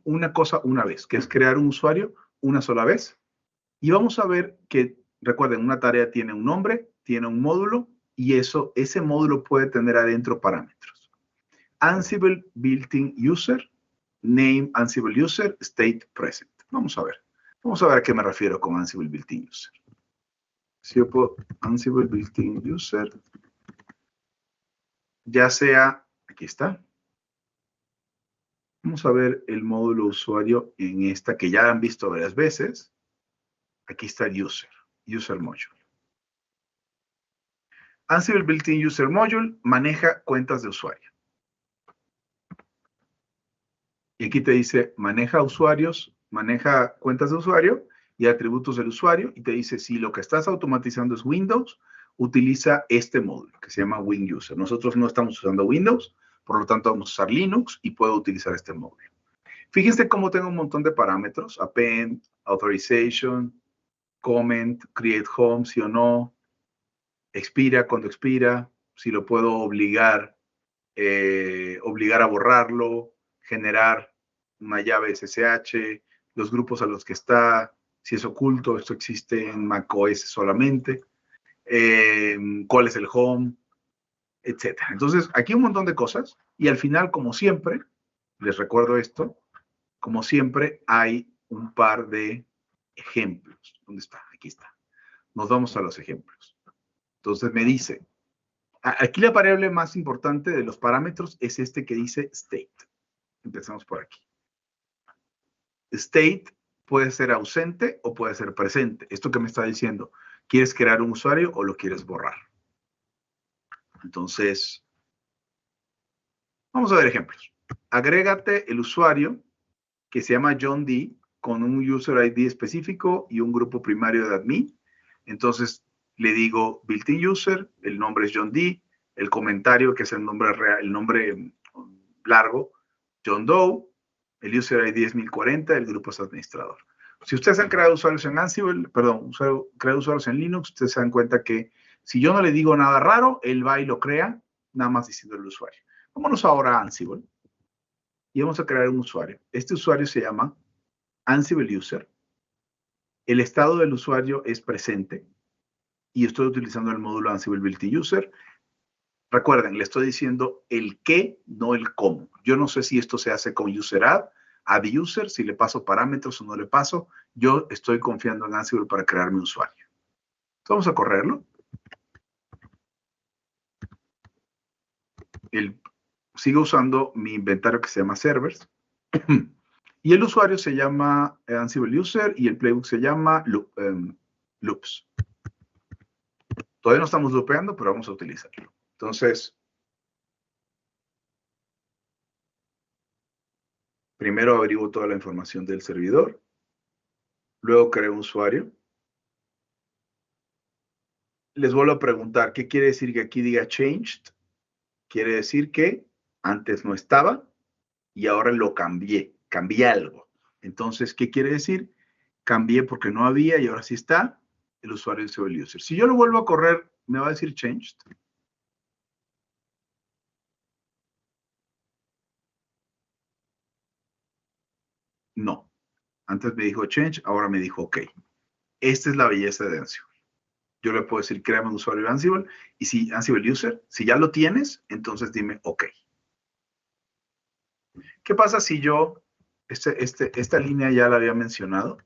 una cosa una vez, que es crear un usuario una sola vez. Y vamos a ver que, recuerden, una tarea tiene un nombre, tiene un módulo, y ese módulo puede tener adentro parámetros. Ansible built-in user, name Ansible user, state present. Vamos a ver. Vamos a ver a qué me refiero con Ansible built-in user. Si yo puedo Ansible built-in user, ya sea, aquí está. Vamos a ver el módulo usuario en esta que ya han visto varias veces. Aquí está el user module. Ansible built-in user module maneja cuentas de usuario. Y aquí te dice, maneja usuarios, maneja cuentas de usuario y atributos del usuario. Y te dice, si lo que estás automatizando es Windows, utiliza este módulo que se llama WinUser. Nosotros no estamos usando Windows, por lo tanto vamos a usar Linux y puedo utilizar este módulo. Fíjense cómo tengo un montón de parámetros. Append, authorization, comment, create home, sí o no, expira cuando expira, si lo puedo obligar a borrarlo, generar una llave SSH, los grupos a los que está, si es oculto, esto existe en macOS solamente, cuál es el home, etc. Entonces, aquí un montón de cosas y al final, como siempre, les recuerdo esto, como siempre, hay un par de ejemplos. ¿Dónde está? Aquí está. Nos vamos a los ejemplos. Entonces me dice, aquí la variable más importante de los parámetros es este que dice state. Empezamos por aquí. State puede ser ausente o puede ser presente. Esto que me está diciendo, ¿quieres crear un usuario o lo quieres borrar? Entonces, vamos a ver ejemplos. Agrégate el usuario que se llama John D con un user ID específico y un grupo primario de admin. Entonces, le digo built-in user, el nombre es John D, el comentario que es el nombre real, el nombre largo, John Doe, el user ID es 1040, el grupo es administrador. Si ustedes han creado usuarios en Ansible, creado usuarios en Linux, ustedes se dan cuenta que si yo no le digo nada raro, él va y lo crea, nada más diciendo el usuario. Vámonos ahora a Ansible y vamos a crear un usuario. Este usuario se llama Ansible User. El estado del usuario es presente y estoy utilizando el módulo Ansible Built-in User. Recuerden, le estoy diciendo el qué, no el cómo. Yo no sé si esto se hace con add user, si le paso parámetros o no le paso. Yo estoy confiando en Ansible para crear mi usuario. Entonces, vamos a correrlo. Sigo usando mi inventario que se llama servers. Y el usuario se llama Ansible User y el playbook se llama loops. Todavía no estamos loopeando, pero vamos a utilizarlo. Entonces, primero averiguo toda la información del servidor. Luego creo un usuario. Les vuelvo a preguntar, ¿qué quiere decir que aquí diga changed? Quiere decir que antes no estaba y ahora lo cambié. Cambié algo. Entonces, ¿qué quiere decir? Cambié porque no había y ahora sí está el usuario Ansible User. Si yo lo vuelvo a correr, ¿me va a decir changed? No. Antes me dijo change, ahora me dijo OK. Esta es la belleza de Ansible. yo le puedo decir, créame un usuario de Ansible, y si Ansible User, si ya lo tienes, entonces dime OK. ¿Qué pasa si yo, esta línea ya la había mencionado,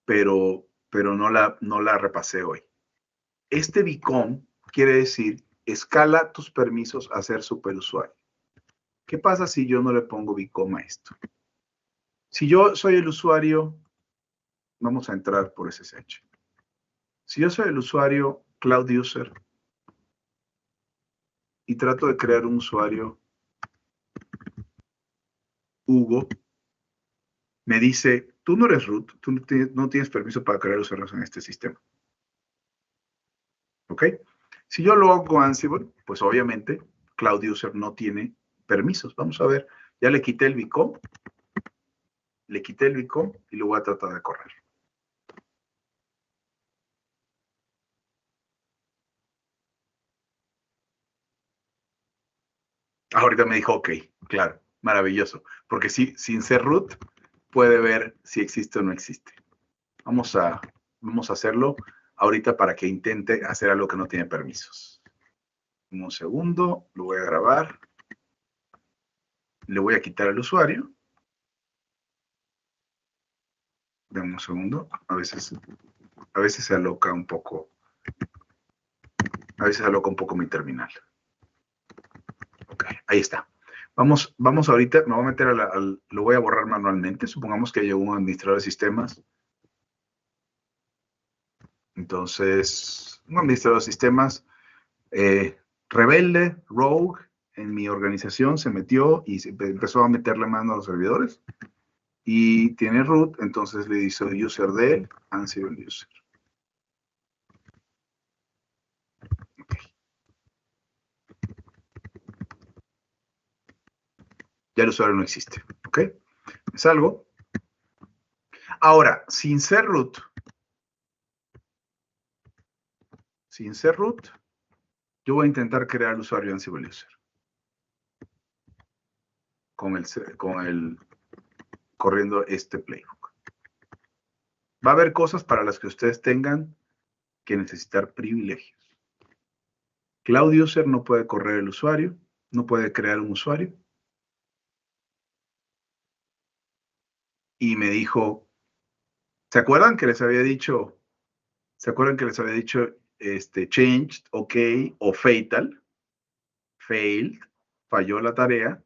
pero no la repasé hoy? Este become quiere decir, escala tus permisos a ser superusuario. ¿Qué pasa si yo no le pongo become a esto? Si yo soy el usuario, vamos a entrar por SSH. Si yo soy el usuario Cloud User y trato de crear un usuario Hugo, me dice, tú no eres root, tú no tienes permiso para crear usuarios en este sistema. ¿Ok? Si yo lo hago con Ansible, pues obviamente Cloud User no tiene permisos. Vamos a ver, ya le quité el become, y lo voy a tratar de correr. Ahorita me dijo OK, claro, maravilloso, porque sí, sin ser root puede ver si existe o no existe. Vamos a hacerlo ahorita para que intente hacer algo que no tiene permisos. Un segundo, lo voy a grabar. Le voy a quitar al usuario. Dame un segundo. A veces se aloca un poco. A veces aloca un poco mi terminal. Ok, ahí está. Vamos ahorita, me voy a meter lo voy a borrar manualmente. Supongamos que llegó un administrador de sistemas. Entonces, un administrador de sistemas rebelde, rogue, en mi organización se metió y empezó a meterle mano a los servidores. Y tiene root, entonces le hizo user de Ansible User. Okay. Ya el usuario no existe, ¿ok? Me salgo. Ahora, sin ser root, yo voy a intentar crear el usuario Ansible User. Corriendo este playbook. Va a haber cosas para las que ustedes tengan que necesitar privilegios. Cloud User no puede correr el usuario, no puede crear un usuario. Y me dijo, ¿se acuerdan que les había dicho changed, OK o fatal? Failed, falló la tarea.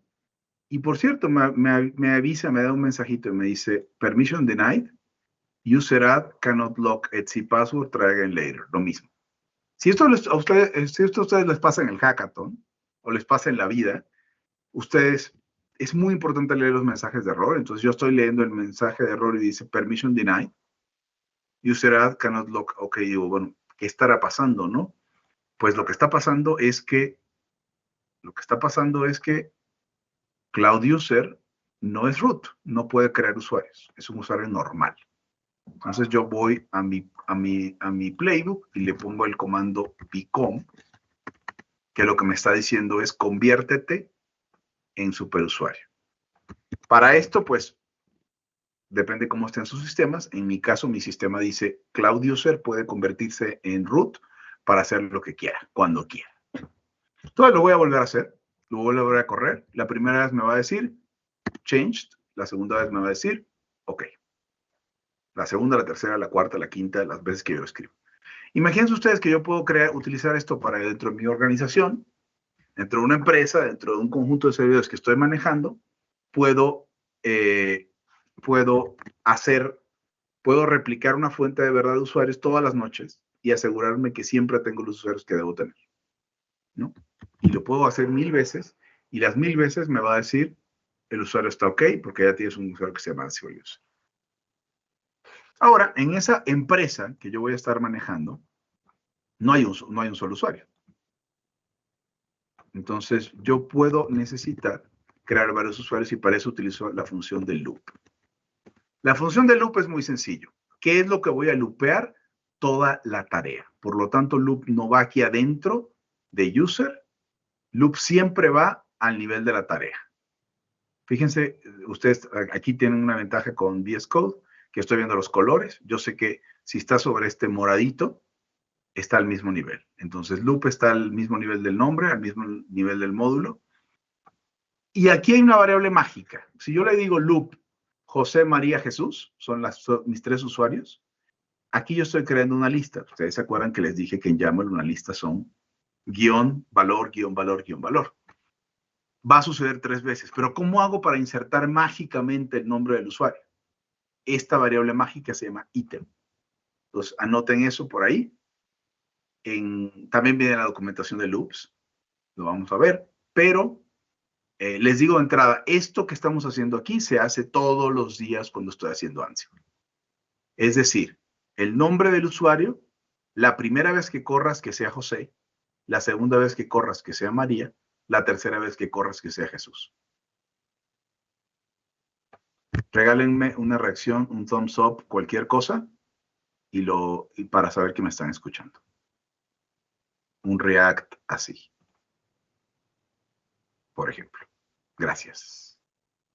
Y por cierto, me avisa, me da un mensajito y me dice, permission denied, user add cannot lock Etsy password, try again later. Lo mismo. Si esto a ustedes les pasa en el hackathon o les pasa en la vida, es muy importante leer los mensajes de error. Entonces yo estoy leyendo el mensaje de error y dice permission denied, user add cannot lock. OK, digo, bueno, ¿qué estará pasando, no? Pues lo que está pasando es que Cloud User no es root, no puede crear usuarios, es un usuario normal. Entonces yo voy a mi playbook y le pongo el comando become, que lo que me está diciendo es conviértete en superusuario. Para esto, pues, depende cómo estén sus sistemas. En mi caso, mi sistema dice Cloud User puede convertirse en root para hacer lo que quiera, cuando quiera. Entonces lo voy a volver a hacer, lo voy a volver a correr. La primera vez me va a decir changed, la segunda vez me va a decir OK. La segunda, la tercera, la cuarta, la quinta, las veces que yo lo escribo. Imagínense ustedes que yo puedo utilizar esto para dentro de mi organización, dentro de una empresa, dentro de un conjunto de servidores que estoy manejando, puedo replicar una fuente de verdad de usuarios todas las noches y asegurarme que siempre tengo los usuarios que debo tener, ¿no? Y lo puedo hacer 1000 veces y las 1000 veces me va a decir el usuario está OK porque ya tienes un usuario que se llama Ansible User. Ahora, en esa empresa que yo voy a estar manejando, no hay un solo usuario. Entonces, yo puedo necesitar crear varios usuarios y para eso utilizo la función del loop. La función del loop es muy sencillo. ¿Qué es lo que voy a loopear? Toda la tarea. Por lo tanto, loop no va aquí adentro de user. Loop siempre va al nivel de la tarea. Fíjense, ustedes aquí tienen una ventaja con VS Code, que estoy viendo los colores. Yo sé que si está sobre este moradito, está al mismo nivel. Entonces, loop está al mismo nivel del nombre, al mismo nivel del módulo. Y aquí hay una variable mágica. Si yo le digo loop José, María, Jesús, son mis tres usuarios, aquí yo estoy creando una lista. Ustedes se acuerdan que les dije que en YAML una lista son guión, valor, guión, valor, guión, valor. Va a suceder 3 veces, pero ¿cómo hago para insertar mágicamente el nombre del usuario? Esta variable mágica se llama ítem. Entonces, anoten eso por ahí. También viene la documentación de loops, lo vamos a ver, pero les digo de entrada, esto que estamos haciendo aquí se hace todos los días cuando estoy haciendo Ansible. Es decir, el nombre del usuario, la primera vez que corras que sea José, la segunda vez que corras que sea María, la tercera vez que corras que sea Jesús. Regálenme una reacción, un thumbs up, cualquier cosa, y para saber que me están escuchando. Un react así, por ejemplo. Gracias.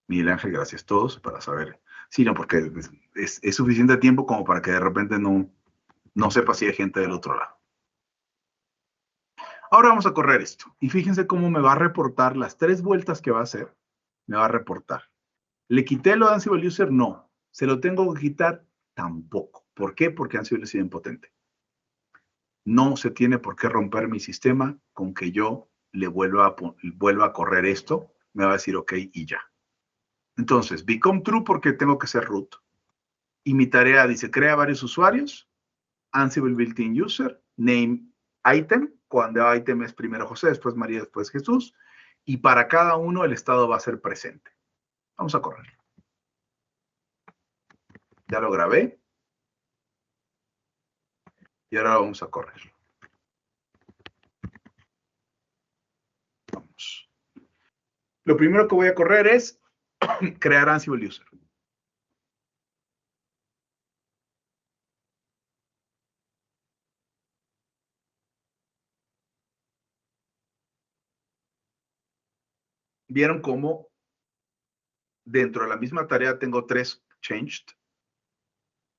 Miguel Ángel, gracias a todos para saber. Sí, no, porque es suficiente tiempo como para que de repente no sepa si hay gente del otro lado. Ahora vamos a correr esto. Y fíjense cómo me va a reportar las 3 vueltas que va a hacer. Me va a reportar. ¿Le quité lo de Ansible User? No. ¿Se lo tengo que quitar? Tampoco. ¿Por qué? Porque Ansible es idempotente. No se tiene por qué romper mi sistema con que yo le vuelva a correr esto. Me va a decir OK y ya. Entonces, become true porque tengo que ser root. Y mi tarea dice, crea varios usuarios, Ansible built-in user, name item, cuando item es primero José, después María, después Jesús, y para cada uno el estado va a ser presente. Vamos a correr. Ya lo grabé. Y ahora vamos a correr. Vamos. Lo primero que voy a correr es crear Ansible user. ¿Vieron cómo dentro de la misma tarea tengo 3 changed?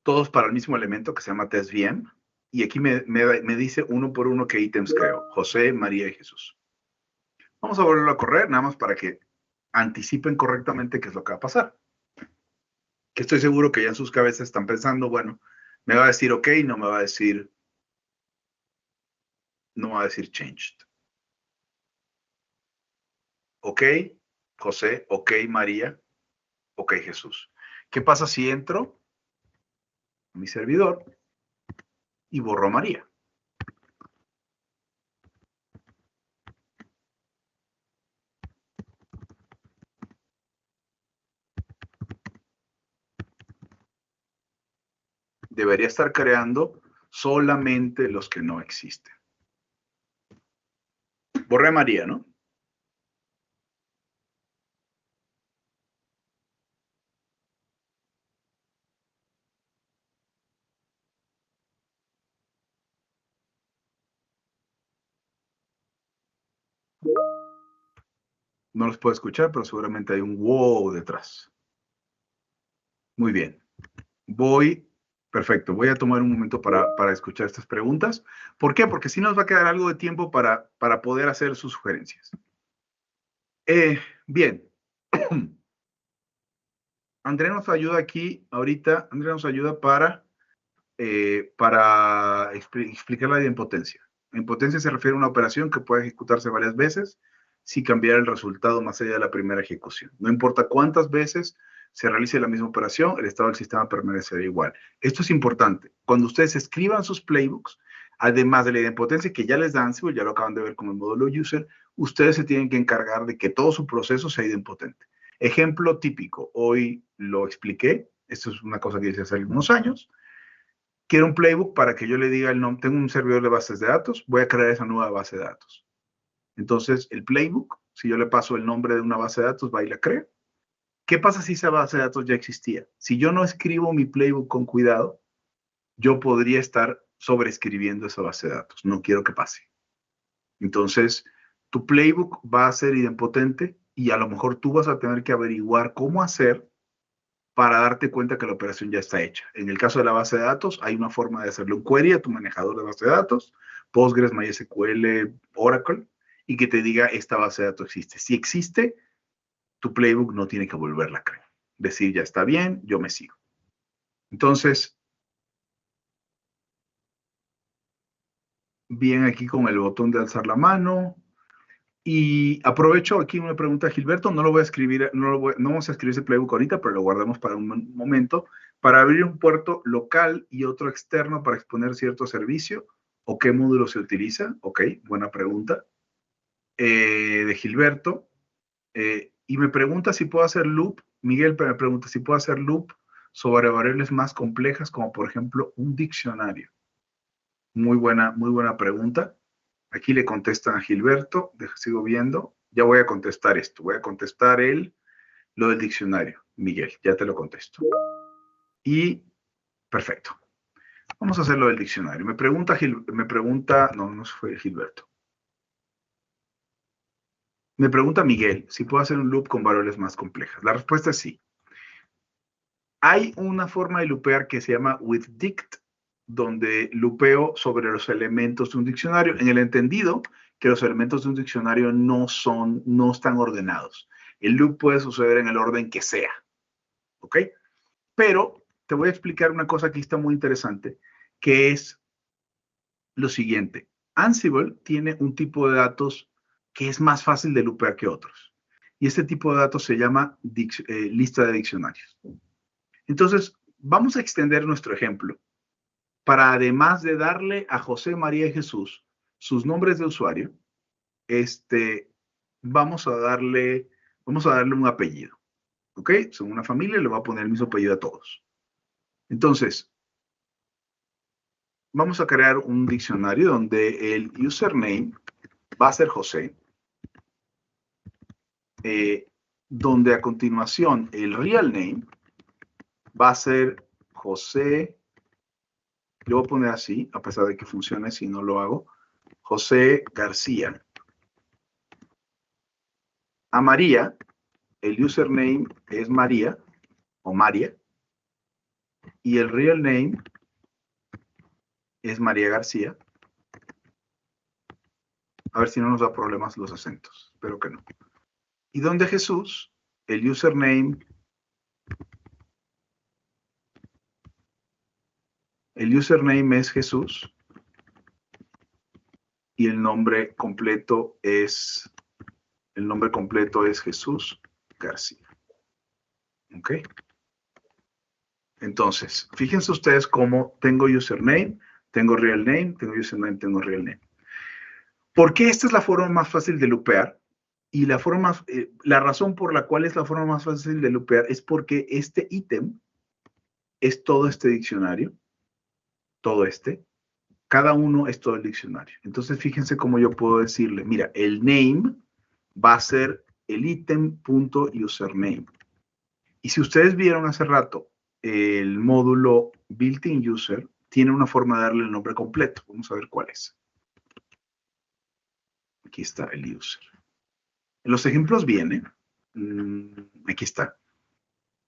Todos para el mismo elemento que se llama test_VM. Y aquí me dice uno por uno qué ítems creo. José, María y Jesús. Vamos a volverlo a correr, nada más para que anticipen correctamente qué es lo que va a pasar. Que estoy seguro que ya en sus cabezas están pensando, bueno, me va a decir OK, no me va a decir changed. OK, José, OK, María, OK, Jesús. ¿Qué pasa si entro a mi servidor y borro a María? Debería estar creando solamente los que no existen. Borré a María, ¿no? No los puedo escuchar, pero seguramente hay un wow detrás. Muy bien. Perfecto. Voy a tomar un momento para escuchar estas preguntas. ¿Por qué? Porque si nos va a quedar algo de tiempo para poder hacer sus sugerencias. Bien. André nos ayuda aquí, ahorita, André nos ayuda para explicar la idempotencia. La impotencia se refiere a una operación que puede ejecutarse varias veces sin cambiar el resultado más allá de la primera ejecución. No importa cuántas veces se realice la misma operación, el estado del sistema permanecerá igual. Esto es importante. Cuando ustedes escriban sus playbooks, además de la idempotencia que ya les da Ansible, ya lo acaban de ver con el módulo user, ustedes se tienen que encargar de que todo su proceso sea idempotente. Ejemplo típico, hoy lo expliqué, esto es una cosa que hice hace algunos años. Quiero un playbook para que yo le diga el nombre, tengo un servidor de bases de datos, voy a crear esa nueva base de datos. Entonces, el playbook, si yo le paso el nombre de una base de datos, va y la crea. ¿Qué pasa si esa base de datos ya existía? Si yo no escribo mi playbook con cuidado, yo podría estar sobreescribiendo esa base de datos. No quiero que pase. Entonces, tu playbook va a ser idempotente y a lo mejor tú vas a tener que averiguar cómo hacer para darte cuenta que la operación ya está hecha. En el caso de la base de datos, hay una forma de hacerle un query a tu manejador de base de datos, Postgres, MySQL, Oracle, y que te diga esta base de datos existe. Si existe, tu playbook no tiene que volverla a crear. Decir ya está bien, yo me sigo. Entonces, bien aquí con el botón de alzar la mano. Y aprovecho aquí una pregunta de Gilberto, no lo voy a escribir, no vamos a escribir ese playbook ahorita, pero lo guardamos para un momento. Para abrir un puerto local y otro externo para exponer cierto servicio, ¿o qué módulo se utiliza? Ok, buena pregunta. De Gilberto. Y me pregunta si puedo hacer loop, Miguel me pregunta si puedo hacer loop sobre variables más complejas, como por ejemplo un diccionario. Muy buena pregunta. Aquí le contestan a Gilberto, sigo viendo, ya voy a contestar esto, voy a contestar lo del diccionario. Miguel, ya te lo contesto. Y, perfecto. Vamos a hacer lo del diccionario. Me pregunta, no fue Gilberto. Me pregunta Miguel si puedo hacer un loop con variables más complejas. La respuesta es sí. Hay una forma de loopear que se llama withDict, donde lupeo sobre los elementos de un diccionario, en el entendido que los elementos de un diccionario no están ordenados. El loop puede suceder en el orden que sea, ¿ok? Pero te voy a explicar una cosa que está muy interesante, que es lo siguiente. Ansible tiene un tipo de datos que es más fácil de loopear que otros. Y este tipo de datos se llama lista de diccionarios. Entonces, vamos a extender nuestro ejemplo para, además de darle a José, María y Jesús sus nombres de usuario, vamos a darle un apellido. ¿Ok? Son una familia, le voy a poner el mismo apellido a todos. Entonces, vamos a crear un diccionario donde el username va a ser José, donde a continuación el real name va a ser José. Le voy a poner así, a pesar de que funcione si no lo hago. José García. A María, el username es María o María. Y el real name es María García. A ver si no nos da problemas los acentos. Espero que no. Y donde Jesús, el username es Jesús. Y el nombre completo es Jesús García. ¿Ok? Entonces, fíjense ustedes cómo tengo username, tengo real name, tengo username, tengo real name. ¿Por qué esta es la forma más fácil de loopear? Y la razón por la cual es la forma más fácil de loopear es porque este ítem es todo este diccionario, todo cada uno es todo el diccionario. Entonces, fíjense cómo yo puedo decirle, mira, el name va a ser el ítem.username. Y si ustedes vieron hace rato el módulo built-in user, tiene una forma de darle el nombre completo. Vamos a ver cuál es. Aquí está el user. En los ejemplos viene, aquí está.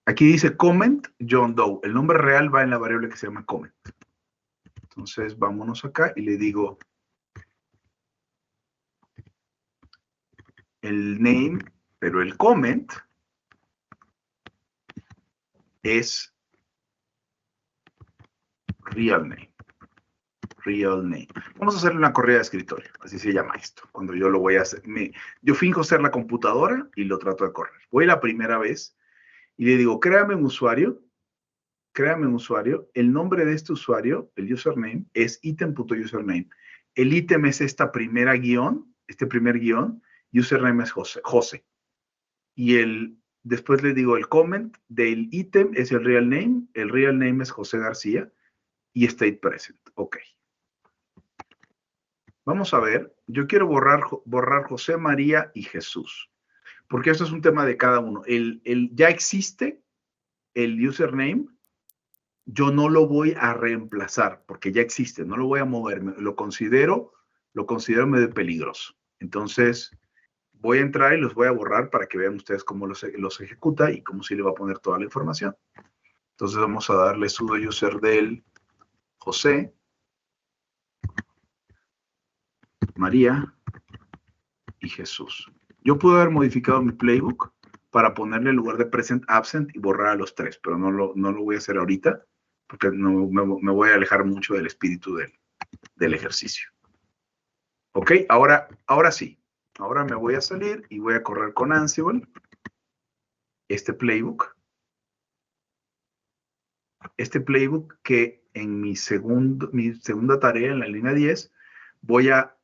Aquí dice comment John Doe. El nombre real va en la variable que se llama comment. Entonces, vámonos acá y le digo el name, pero el comment es real name. Real name. Vamos a hacerle una corrida de escritorio, así se llama esto. Cuando yo lo voy a hacer, yo finjo ser la computadora y lo trato de correr. Voy la primera vez y le digo, créame un usuario. El nombre de este usuario, el username, es item.username. El ítem es este primer guión, username es José. Y después le digo el comment del ítem es el real name es José García y state present. Ok. Vamos a ver, yo quiero borrar José, María y Jesús, porque esto es un tema de cada uno. Ya existe el username, yo no lo voy a reemplazar, porque ya existe, no lo voy a mover, lo considero medio peligroso. Entonces, Voy a entrar y los voy a borrar para que vean ustedes cómo los ejecuta y cómo sí le va a poner toda la información. Entonces vamos a darle sudo user del José, María y Jesús. Yo pude haber modificado mi playbook para ponerle en lugar de present absent y borrar a los 3, pero no lo voy a hacer ahorita porque no, me voy a alejar mucho del espíritu del ejercicio. Ok, ahora sí. Ahora me voy a salir y voy a correr con Ansible este playbook. Este playbook que en mi segunda tarea en la línea 10 voy a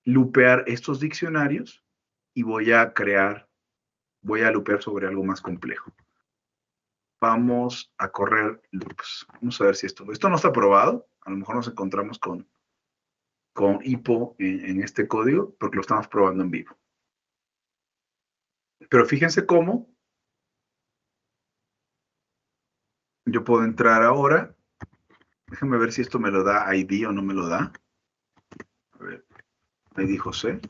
lupear estos diccionarios y voy a lupear sobre algo más complejo. Vamos a correr loops. Vamos a ver si esto no está probado. A lo mejor nos encontramos con hipo en este código porque lo estamos probando en vivo. Pero fíjense cómo yo puedo entrar ahora. Déjenme ver si esto me lo da ID o no me lo da. A ver, ID José.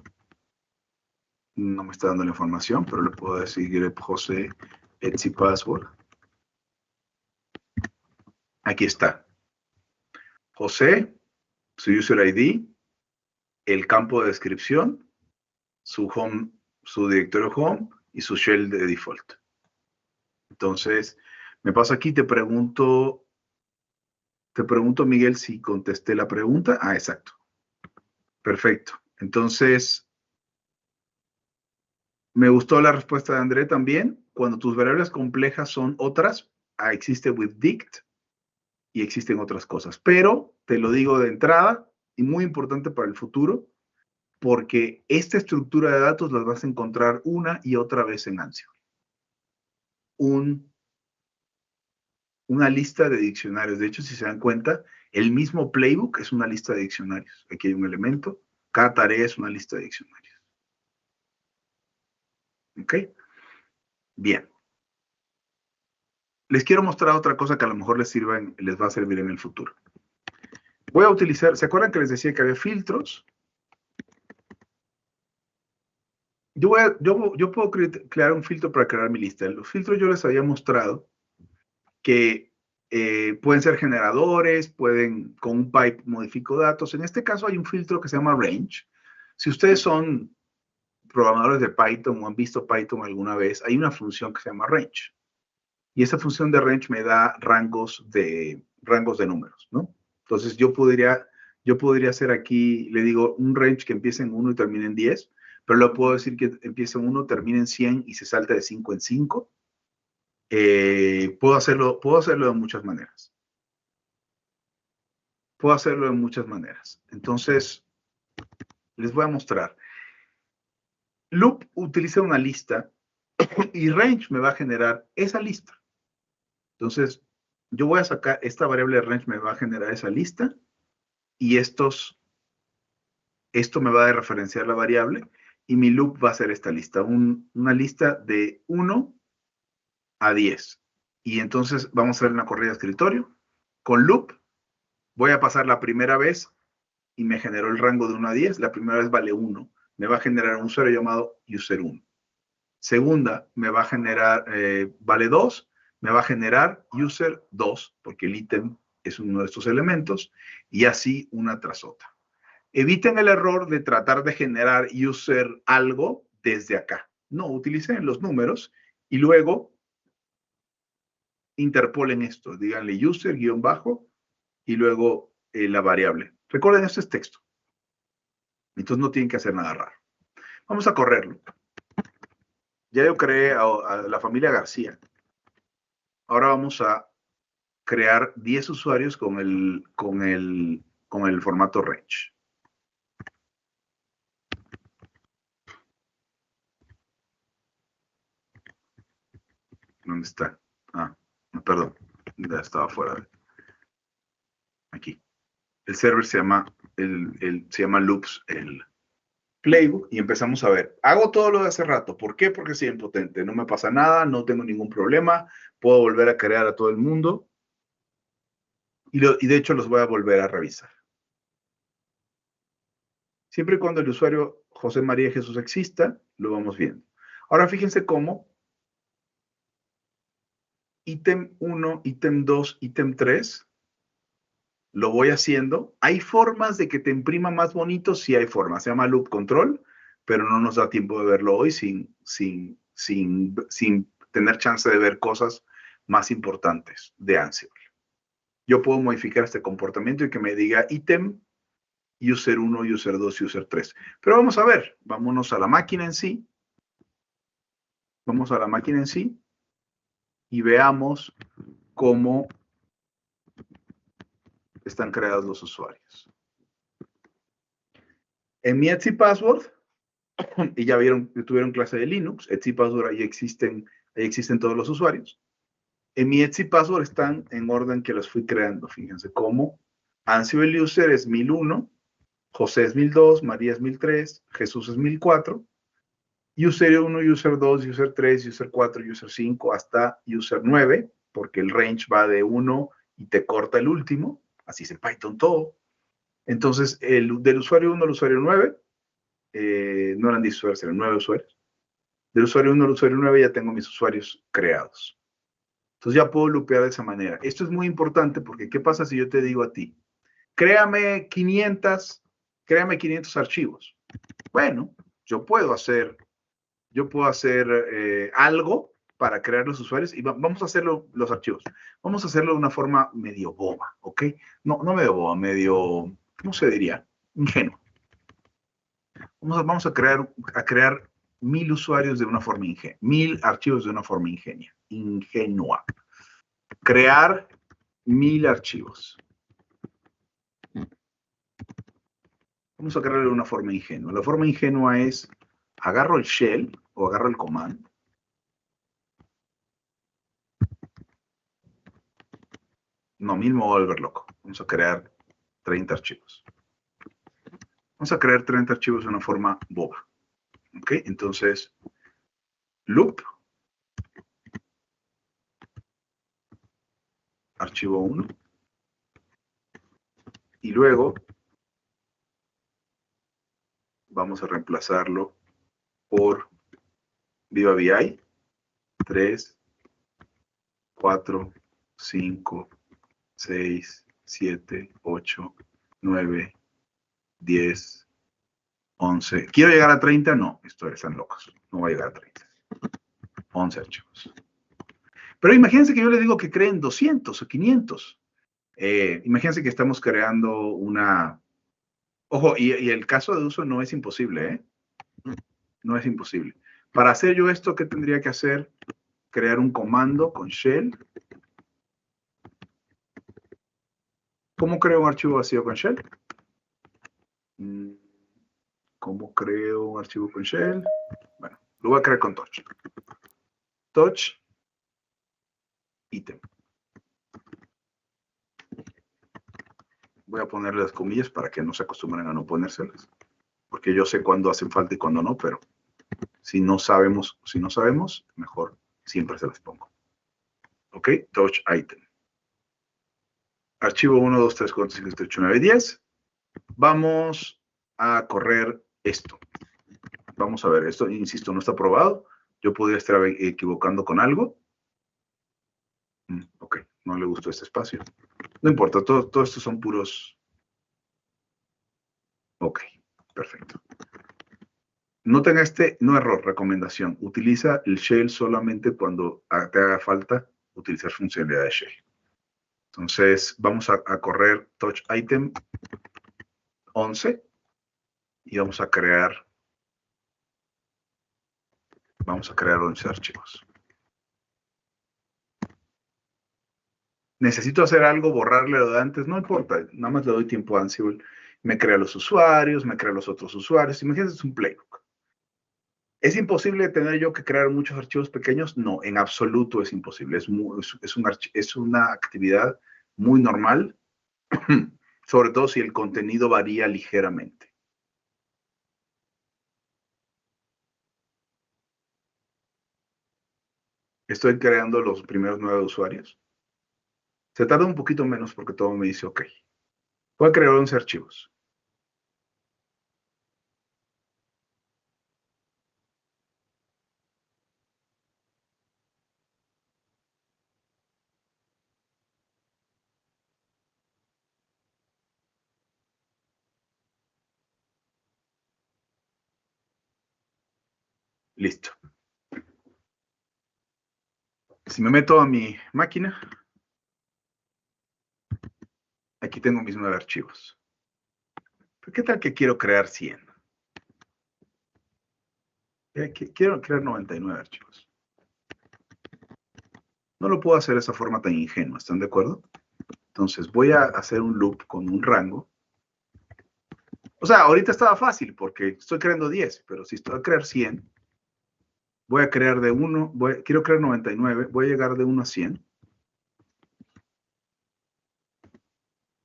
No me está dando la información, pero le puedo decir grep José Etsy password. Aquí está. José, su user ID, el campo de descripción, su home, su directorio home y su shell de default. Entonces, me paso aquí, te pregunto, Miguel, si contesté la pregunta. Ah, exacto. Perfecto. Entonces, me gustó la respuesta de André también. Cuando tus variables complejas son otras, existe with dict y existen otras cosas. Pero te lo digo de entrada y muy importante para el futuro, porque esta estructura de datos las vas a encontrar una y otra vez en Ansible. Una lista de diccionarios. De hecho, si se dan cuenta, el mismo playbook es una lista de diccionarios. Aquí hay un elemento. Cada tarea es una lista de diccionarios. ¿Ok? Bien. Les quiero mostrar otra cosa que a lo mejor les va a servir en el futuro. Voy a utilizar, ¿se acuerdan que les decía que había filtros? Yo puedo crear un filtro para crear mi lista. Los filtros yo les había mostrado que pueden ser generadores, con un pipe modifico datos. En este caso hay un filtro que se llama range. Si ustedes son programadores de Python o han visto Python alguna vez, hay una función que se llama range. Y esa función de range me da rangos de números, ¿no? Entonces yo podría hacer aquí, le digo, un range que empiece en 1 y termine en 10, pero lo puedo decir que empiece en 1, termine en 100 y se salta de 5 en 5. Puedo hacerlo de muchas maneras. Entonces, les voy a mostrar. Loop utiliza una lista y range me va a generar esa lista. Entonces, yo voy a sacar esta variable de range, me va a generar esa lista y esto me va a referenciar la variable y mi loop va a ser esta lista, una lista de 1 a 10. Y entonces vamos a hacer una corrida de escritorio. Con loop voy a pasar la primera vez y me generó el rango de 1 a 10. La primera vez vale 1. Me va a generar un usuario llamado user1. Segunda, me va a generar, vale 2. Me va a generar user2, porque el ítem es uno de estos elementos, y así una tras otra. Eviten el error de tratar de generar user algo desde acá. No, utilicen los números y luego interpolen esto. Díganle user guión bajo y luego la variable. Recuerden, esto es texto. Entonces no tienen que hacer nada raro. Vamos a correrlo. Ya yo creé a la familia García. Ahora vamos a crear 10 usuarios con el formato range. ¿Dónde está? Ah, perdón. Ya estaba fuera. Aquí. El server se llama loops, el playbook, y empezamos a ver. Hago todo lo de hace rato. ¿Por qué? Porque soy impotente. No me pasa nada, no tengo ningún problema. Puedo volver a crear a todo el mundo. Y de hecho los voy a volver a revisar. Siempre y cuando el usuario José María Jesús exista, lo vamos viendo. Ahora fíjense cómo ítem 1, ítem 2, ítem 3, lo voy haciendo. ¿Hay formas de que te imprima más bonito? Sí hay formas. Se llama loop control, pero no nos da tiempo de verlo hoy sin tener chance de ver cosas más importantes de Ansible. Yo puedo modificar este comportamiento y que me diga ítem, user 1, user 2, user 3. Pero vamos a ver, vámonos a la máquina en sí. Vamos a la máquina en sí y veamos cómo están creados los usuarios. En mi Etsy Password, y ya vieron que tuvieron clase de Linux, Etsy Password, ahí existen todos los usuarios. En mi Etsy Password están en orden que los fui creando. Fíjense cómo Ansible User es 1001, José es 1002, María es 1003, Jesús es 1004, User 1, User 2, User 3, User 4, User 5, hasta User 9, porque el range va de 1 y te corta el último. Así es en Python todo. Entonces, del usuario 1 al usuario 9, no eran 10 usuarios, eran 9 usuarios. Del usuario 1 al usuario 9 ya tengo mis usuarios creados. Entonces ya puedo lupear de esa manera. Esto es muy importante porque ¿qué pasa si yo te digo a ti? Créame 500 archivos. Bueno, yo puedo hacer algo para crear los usuarios y vamos a hacerlo, los archivos. Vamos a hacerlo de una forma medio boba, ¿ok? No medio boba, medio, ¿cómo se diría? Ingenuo. Vamos a crear 1000 usuarios de una forma ingenua, 1000 archivos de una forma ingenua. Crear 1000 archivos. Vamos a crearlo de una forma ingenua. La forma ingenua es, agarro el shell o agarro el command. No, 1000 me voy a volver loco. Vamos a crear 30 archivos. Vamos a crear 30 archivos de una forma boba. ¿Ok? Entonces, loop, archivo 1, y luego vamos a reemplazarlo por Viva VI, 3, 4, 5, 6, 7, 8, 9, 10, 11. ¿Quiero llegar a 30? No, están locos. No voy a llegar a 30. 11 archivos. Pero imagínense que yo les digo que creen 200 o 500. Imagínense que estamos creando una... Ojo, y el caso de uso no es imposible, ¿eh? No es imposible. Para hacer yo esto, ¿qué tendría que hacer? Crear un comando con shell. ¿Cómo creo un archivo vacío con shell? ¿Cómo creo un archivo con shell? Bueno, lo voy a crear con touch. Touch, ítem. Voy a ponerle las comillas para que no se acostumbren a no ponérselas. Porque yo sé cuándo hacen falta y cuándo no, pero si no sabemos, mejor siempre se las pongo. ¿Ok? Touch item. Archivo 1, 2, 3, 4, 5, 6, 8, 9, 10. Vamos a correr esto. Vamos a ver, esto, insisto, no está probado. Yo podría estar equivocando con algo. Ok, no le gustó este espacio. No importa, todo estos son puros... Ok, perfecto. Noten no error, recomendación. Utiliza el shell solamente cuando te haga falta utilizar funcionalidad de shell. Entonces, vamos a correr touch item 11 y vamos a crear 11 archivos. Necesito hacer algo, borrarle lo de antes, no importa, nada más le doy tiempo a Ansible. Me crea los usuarios, me crea los otros usuarios. Imagínense, es un playbook. ¿Es imposible tener yo que crear muchos archivos pequeños? No, en absoluto es imposible. Es una actividad muy normal, sobre todo si el contenido varía ligeramente. Estoy creando los primeros 9 usuarios. Se tarda un poquito menos porque todo me dice OK. Voy a crear 11 archivos. Listo. Si me meto a mi máquina, aquí tengo mis 9 archivos. ¿Pero qué tal que quiero crear 100? Quiero crear 99 archivos. No lo puedo hacer de esa forma tan ingenua, ¿están de acuerdo? Entonces voy a hacer un loop con un rango. O sea, ahorita estaba fácil porque estoy creando 10, pero si estoy a crear 100, voy a crear de 1, quiero crear 99, voy a llegar de 1 a 100.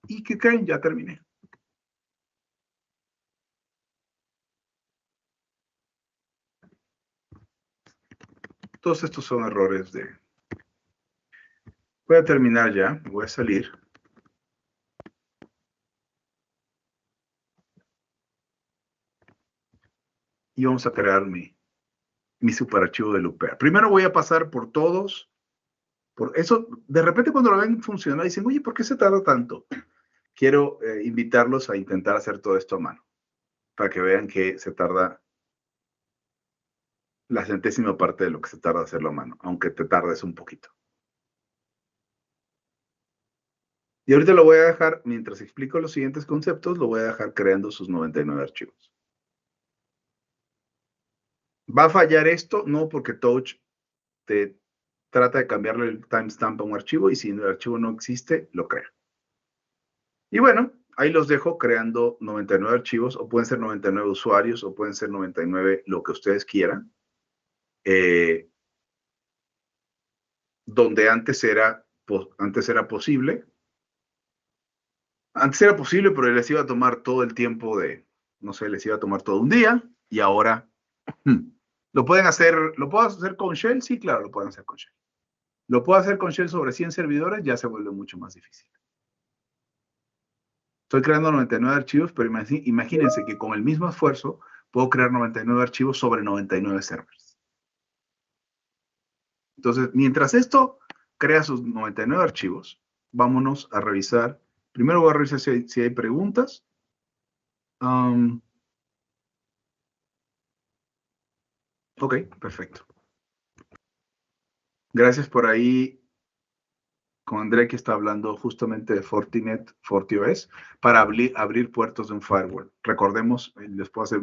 ¿Y qué creen? Ya terminé. Todos estos son errores de... Voy a terminar ya, voy a salir. Y vamos a crear mi superarchivo de Loopera. Primero voy a pasar por todos. Por eso, de repente cuando lo ven funcionar, dicen, oye, ¿por qué se tarda tanto? Quiero invitarlos a intentar hacer todo esto a mano, para que vean que se tarda la centésima parte de lo que se tarda hacerlo a mano, aunque te tardes un poquito. Y ahorita lo voy a dejar, mientras explico los siguientes conceptos, lo voy a dejar creando sus 99 archivos. ¿Va a fallar esto? No, porque Touch te trata de cambiarle el timestamp a un archivo y si el archivo no existe, lo crea. Y bueno, ahí los dejo creando 99 archivos, o pueden ser 99 usuarios, o pueden ser 99 lo que ustedes quieran. Donde antes era posible. Antes era posible, pero les iba a tomar todo el tiempo de, no sé, les iba a tomar todo un día, y ahora lo pueden hacer. ¿Lo puedo hacer con Shell? Sí, claro, lo pueden hacer con Shell. ¿Lo puedo hacer con Shell sobre 100 servidores? Ya se vuelve mucho más difícil. Estoy creando 99 archivos, pero imagínense que con el mismo esfuerzo puedo crear 99 archivos sobre 99 servers. Entonces, mientras esto crea sus 99 archivos, vámonos a revisar. Primero voy a revisar si hay preguntas. Ok, perfecto. Gracias por ahí con André, que está hablando justamente de Fortinet, FortiOS, para abrir puertos de un firewall. Recordemos, les puedo hacer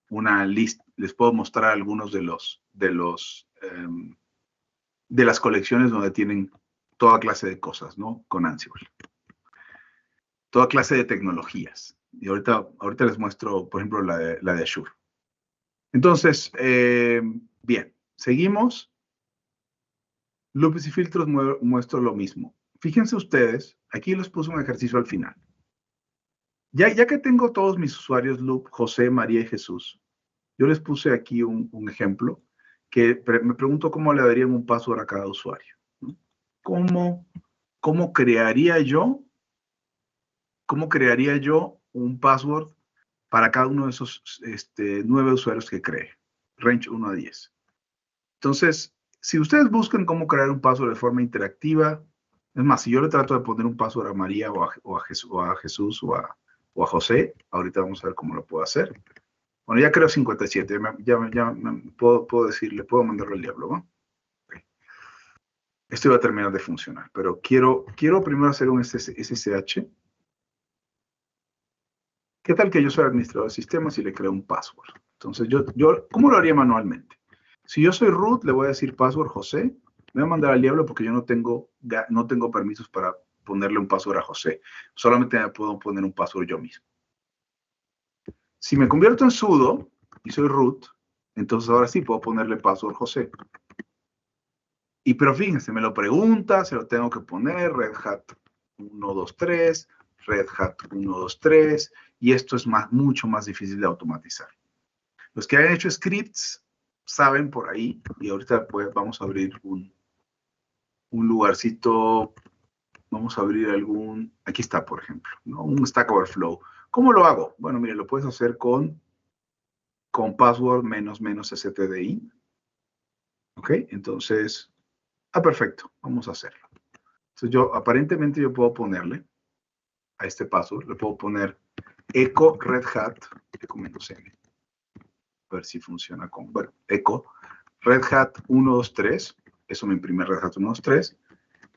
una lista, les puedo mostrar algunos de las colecciones donde tienen toda clase de cosas, ¿no? Con Ansible. Toda clase de tecnologías. Y ahorita les muestro, por ejemplo, la de Azure. Entonces, bien, seguimos. Loops y filtros muestro lo mismo. Fíjense ustedes, aquí les puse un ejercicio al final. Ya que tengo todos mis usuarios loop, José, María y Jesús, yo les puse aquí un ejemplo que me pregunto cómo le darían un password a cada usuario, ¿no? ¿Cómo crearía yo un password para cada uno de esos 9 usuarios que cree? Range 1 a 10. Entonces, si ustedes buscan cómo crear un password de forma interactiva, es más, si yo le trato de poner un password a María o a Jesús o a José, ahorita vamos a ver cómo lo puedo hacer. Bueno, ya creo 57, ya puedo decirle, puedo mandarlo al diablo, ¿no? Okay. Esto iba a terminar de funcionar, pero quiero primero hacer un SSH. ¿Qué tal que yo soy administrador de sistemas y le creo un password? Entonces, ¿cómo lo haría manualmente? Si yo soy root, le voy a decir password José. Me voy a mandar al diablo porque yo no tengo permisos para ponerle un password a José. Solamente me puedo poner un password yo mismo. Si me convierto en sudo y soy root, entonces ahora sí puedo ponerle password José. Pero fíjense, me lo pregunta, se lo tengo que poner, Red Hat 123, Red Hat 123, y esto es mucho más difícil de automatizar. Los que han hecho scripts saben por ahí, y ahorita pues vamos a abrir un lugarcito, vamos a abrir aquí está, por ejemplo, ¿no? Un Stack Overflow. ¿Cómo lo hago? Bueno, mire, lo puedes hacer con password --stdi. ¿Ok? Entonces, perfecto, vamos a hacerlo. Entonces aparentemente yo puedo ponerle a este password, le puedo poner echo red hat, le comento ver si funciona con, bueno, echo, Red Hat 123, eso me imprime Red Hat 123,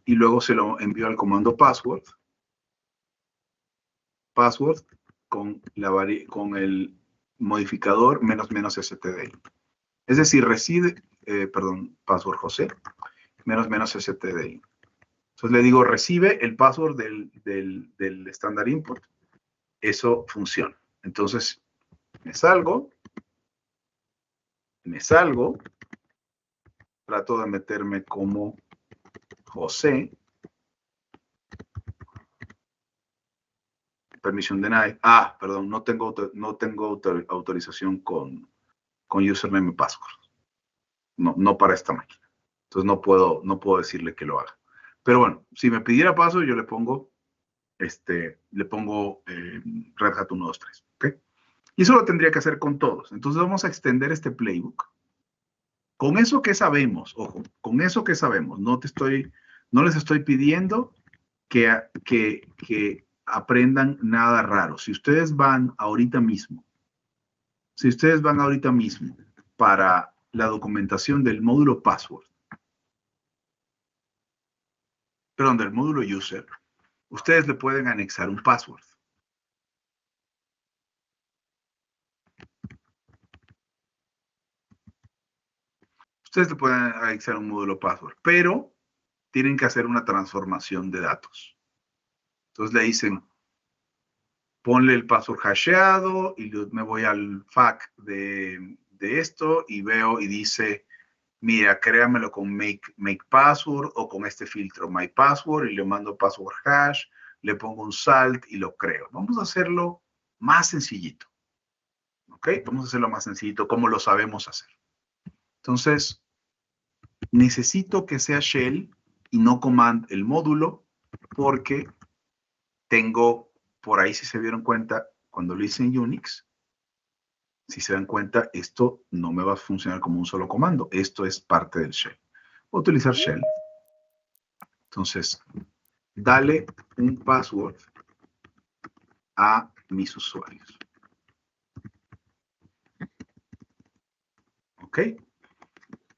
y luego se lo envío al comando password con el modificador --stdi. Es decir, recibe, password José, --stdi. Entonces le digo, recibe el password del standard input. Eso funciona. Entonces, me salgo, trato de meterme como José, permisión denied. Perdón, no tengo autorización con username y password. No para esta máquina. Entonces no puedo decirle que lo haga. Pero bueno, si me pidiera paso, yo le pongo Red Hat 123. ¿Ok? Y eso lo tendría que hacer con todos. Entonces vamos a extender este playbook. Con eso que sabemos, ojo, con eso que sabemos, no les estoy pidiendo que aprendan nada raro. Si ustedes van ahorita mismo para la documentación del módulo password, perdón, del módulo user, ustedes le pueden anexar un password. Ustedes le pueden anexar un módulo password, pero tienen que hacer una transformación de datos. Entonces le dicen, ponle el password hasheado y me voy al FAQ de esto y veo y dice, mira, créamelo con make password o con este filtro my password y le mando password hash, le pongo un salt y lo creo. Vamos a hacerlo más sencillito. ¿Ok? Vamos a hacerlo más sencillito, como lo sabemos hacer. Entonces, necesito que sea shell y no command el módulo porque tengo, por ahí si se dieron cuenta, cuando lo hice en Unix, si se dan cuenta, esto no me va a funcionar como un solo comando. Esto es parte del shell. Voy a utilizar shell. Entonces, dale un password a mis usuarios. ¿Ok?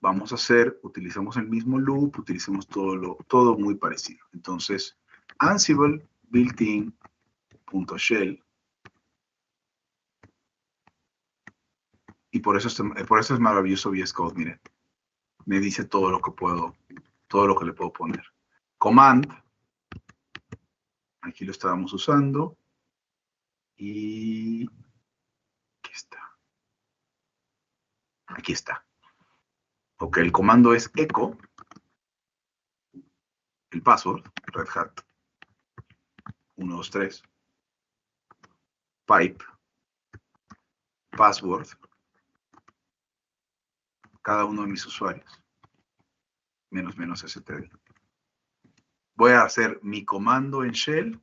Vamos a utilizamos el mismo loop, utilicemos todo muy parecido. Entonces, Ansible built-in.shell. Y por eso es maravilloso VS Code, miren. Me dice todo lo que le puedo poner. Command. Aquí lo estábamos usando. Y aquí está. Aquí está. Ok, el comando es echo. El password, Red Hat 123. Pipe. Password. Cada uno de mis usuarios. --std. Voy a hacer mi comando en shell.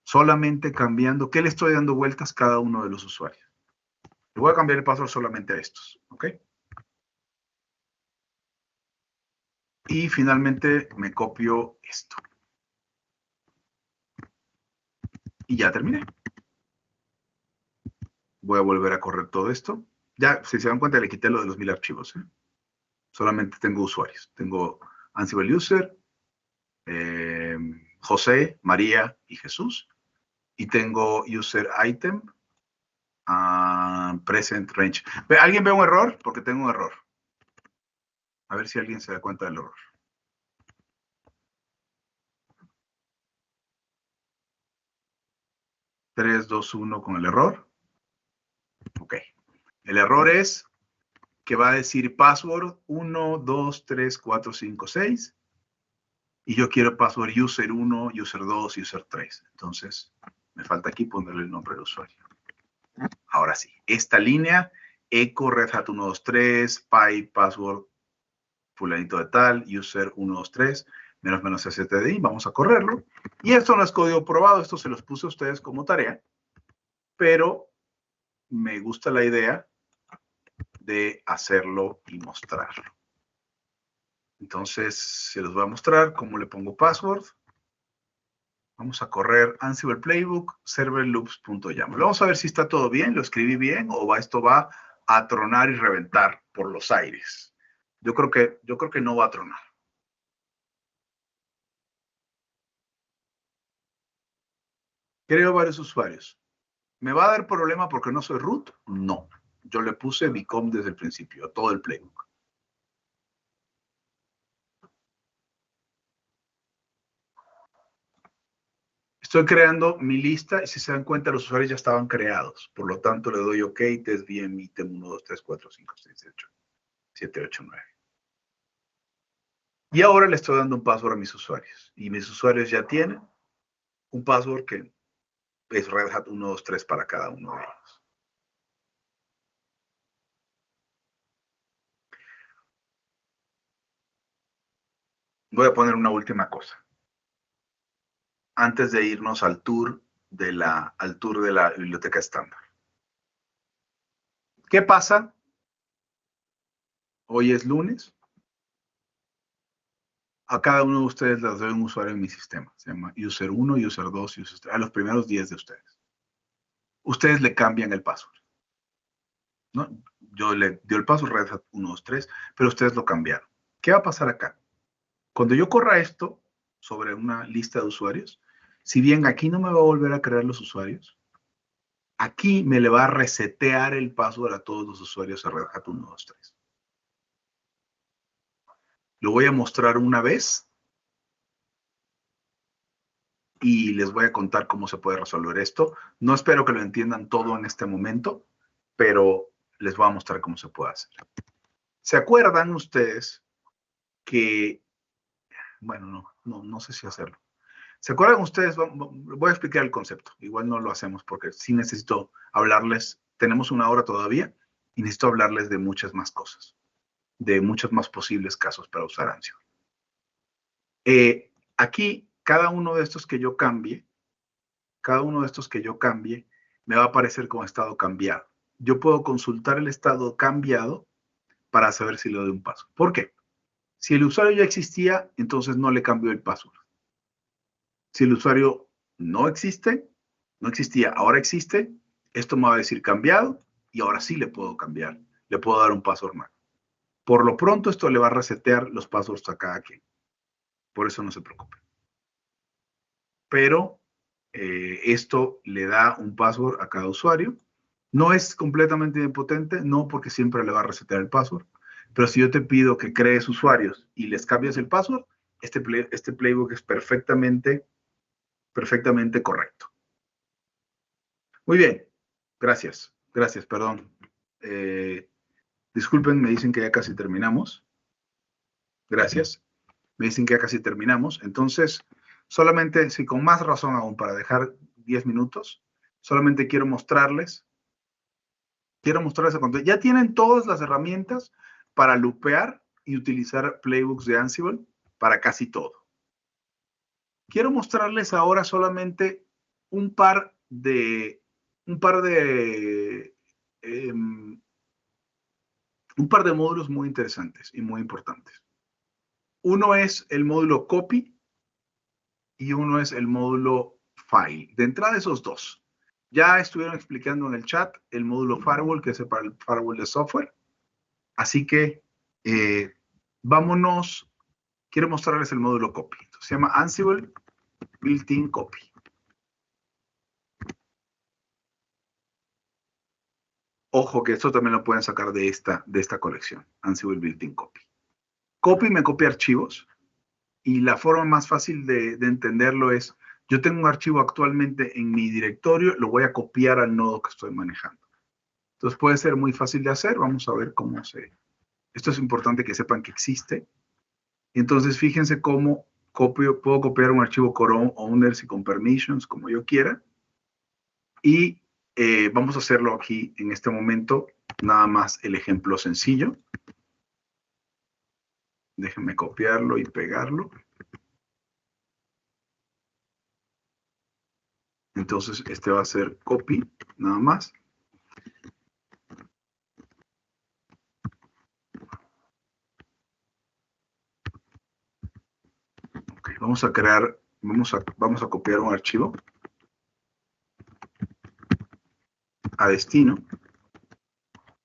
Solamente cambiando. ¿Qué le estoy dando vueltas a cada uno de los usuarios? Le voy a cambiar el password solamente a estos. ¿Ok? Y finalmente me copio esto. Y ya terminé. Voy a volver a correr todo esto. Ya, si se dan cuenta, le quité lo de los 1000 archivos. Solamente tengo usuarios. Tengo Ansible User, José, María y Jesús. Y tengo User Item, Present Range. ¿Alguien ve un error? Porque tengo un error. A ver si alguien se da cuenta del error. 3, 2, 1 con el error. Ok. El error es que va a decir password 1, 2, 3, 4, 5, 6. Y yo quiero password user 1, user 2, user 3. Entonces, me falta aquí ponerle el nombre del usuario. Ahora sí, esta línea, echo Red Hat 123, pipe, password, fulanito de tal, user 123, --stdi, vamos a correrlo. Y esto no es código probado, esto se los puse a ustedes como tarea, pero me gusta la idea de hacerlo y mostrarlo. Entonces, se los voy a mostrar cómo le pongo password. Vamos a correr Ansible Playbook, serverloops.yaml. Vamos a ver si está todo bien, lo escribí bien o esto va a tronar y reventar por los aires. Yo creo que no va a tronar. Creo varios usuarios. ¿Me va a dar problema porque no soy root? No. Yo le puse become desde el principio, todo el playbook. Estoy creando mi lista y si se dan cuenta los usuarios ya estaban creados. Por lo tanto le doy OK, test VM, item 1, 2, 3, 4, 5, 6, 7, 8, 9. Y ahora le estoy dando un password a mis usuarios. Y mis usuarios ya tienen un password que es Red Hat 1, 2, 3 para cada uno de ellos. Voy a poner una última cosa. Antes de irnos al tour de la biblioteca estándar. ¿Qué pasa? Hoy es lunes. A cada uno de ustedes les doy un usuario en mi sistema. Se llama user 1, user 2, user 3. A los primeros 10 de ustedes. Ustedes le cambian el password, ¿no? Yo le dio el password Red Hat 1, 2, 3, pero ustedes lo cambiaron. ¿Qué va a pasar acá? Cuando yo corra esto sobre una lista de usuarios, si bien aquí no me va a volver a crear los usuarios, aquí me le va a resetear el password a todos los usuarios de Red Hat 1, 2, 3. Lo voy a mostrar una vez y les voy a contar cómo se puede resolver esto. No espero que lo entiendan todo en este momento, pero les voy a mostrar cómo se puede hacer. ¿Se acuerdan ustedes que, bueno, no sé si hacerlo. ¿Se acuerdan ustedes? Voy a explicar el concepto. Igual no lo hacemos porque sí necesito hablarles. Tenemos una hora todavía y necesito hablarles de muchas más cosas, de muchos más posibles casos para usar Ansible. Aquí, cada uno de estos que yo cambie, me va a aparecer como estado cambiado. Yo puedo consultar el estado cambiado para saber si le doy un paso. ¿Por qué? Si el usuario ya existía, entonces no le cambio el password. Si el usuario no existía, ahora existe, esto me va a decir cambiado y ahora sí le puedo cambiar. Le puedo dar un password más. Por lo pronto, esto le va a resetear los passwords a cada quien. Por eso no se preocupe. Pero esto le da un password a cada usuario. No es completamente impotente, no porque siempre le va a resetear el password. Pero si yo te pido que crees usuarios y les cambias el password, este playbook es perfectamente correcto. Muy bien, gracias, perdón. Disculpen, me dicen que ya casi terminamos. Gracias. Me dicen que ya casi terminamos. Entonces, solamente, si con más razón aún para dejar 10 minutos, solamente quiero mostrarles el control. Ya tienen todas las herramientas para lupear y utilizar playbooks de Ansible para casi todo. Quiero mostrarles ahora solamente un par de módulos muy interesantes y muy importantes. Uno es el módulo copy y uno es el módulo file. De entrada, esos dos. Ya estuvieron explicando en el chat el módulo firewall, que es para el firewall de software. Así que vámonos. Quiero mostrarles el módulo copy. Entonces, se llama Ansible Built-in Copy. Ojo que esto también lo pueden sacar de esta colección, Ansible Built-in Copy. Copy me copia archivos y la forma más fácil de entenderlo es, yo tengo un archivo actualmente en mi directorio, lo voy a copiar al nodo que estoy manejando. Entonces puede ser muy fácil de hacer, vamos a ver cómo se... Esto es importante que sepan que existe. Entonces fíjense cómo puedo copiar un archivo con owners y con permissions, como yo quiera. Y vamos a hacerlo aquí en este momento, nada más el ejemplo sencillo. Déjenme copiarlo y pegarlo. Entonces, este va a ser copy, nada más. Okay, vamos a crear Vamos a copiar un archivo a destino.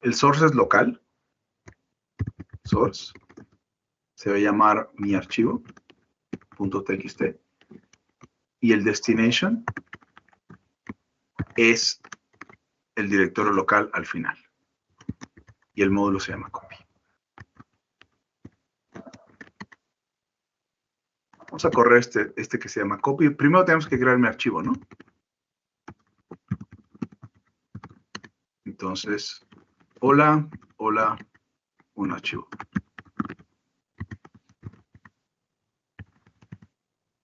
El source es local. Source. Se va a llamar mi archivo, .txt. Y el destination es el directorio local al final. Y el módulo se llama copy. Vamos a correr este que se llama copy. Primero tenemos que crear mi archivo, ¿no? Entonces, hola, un archivo.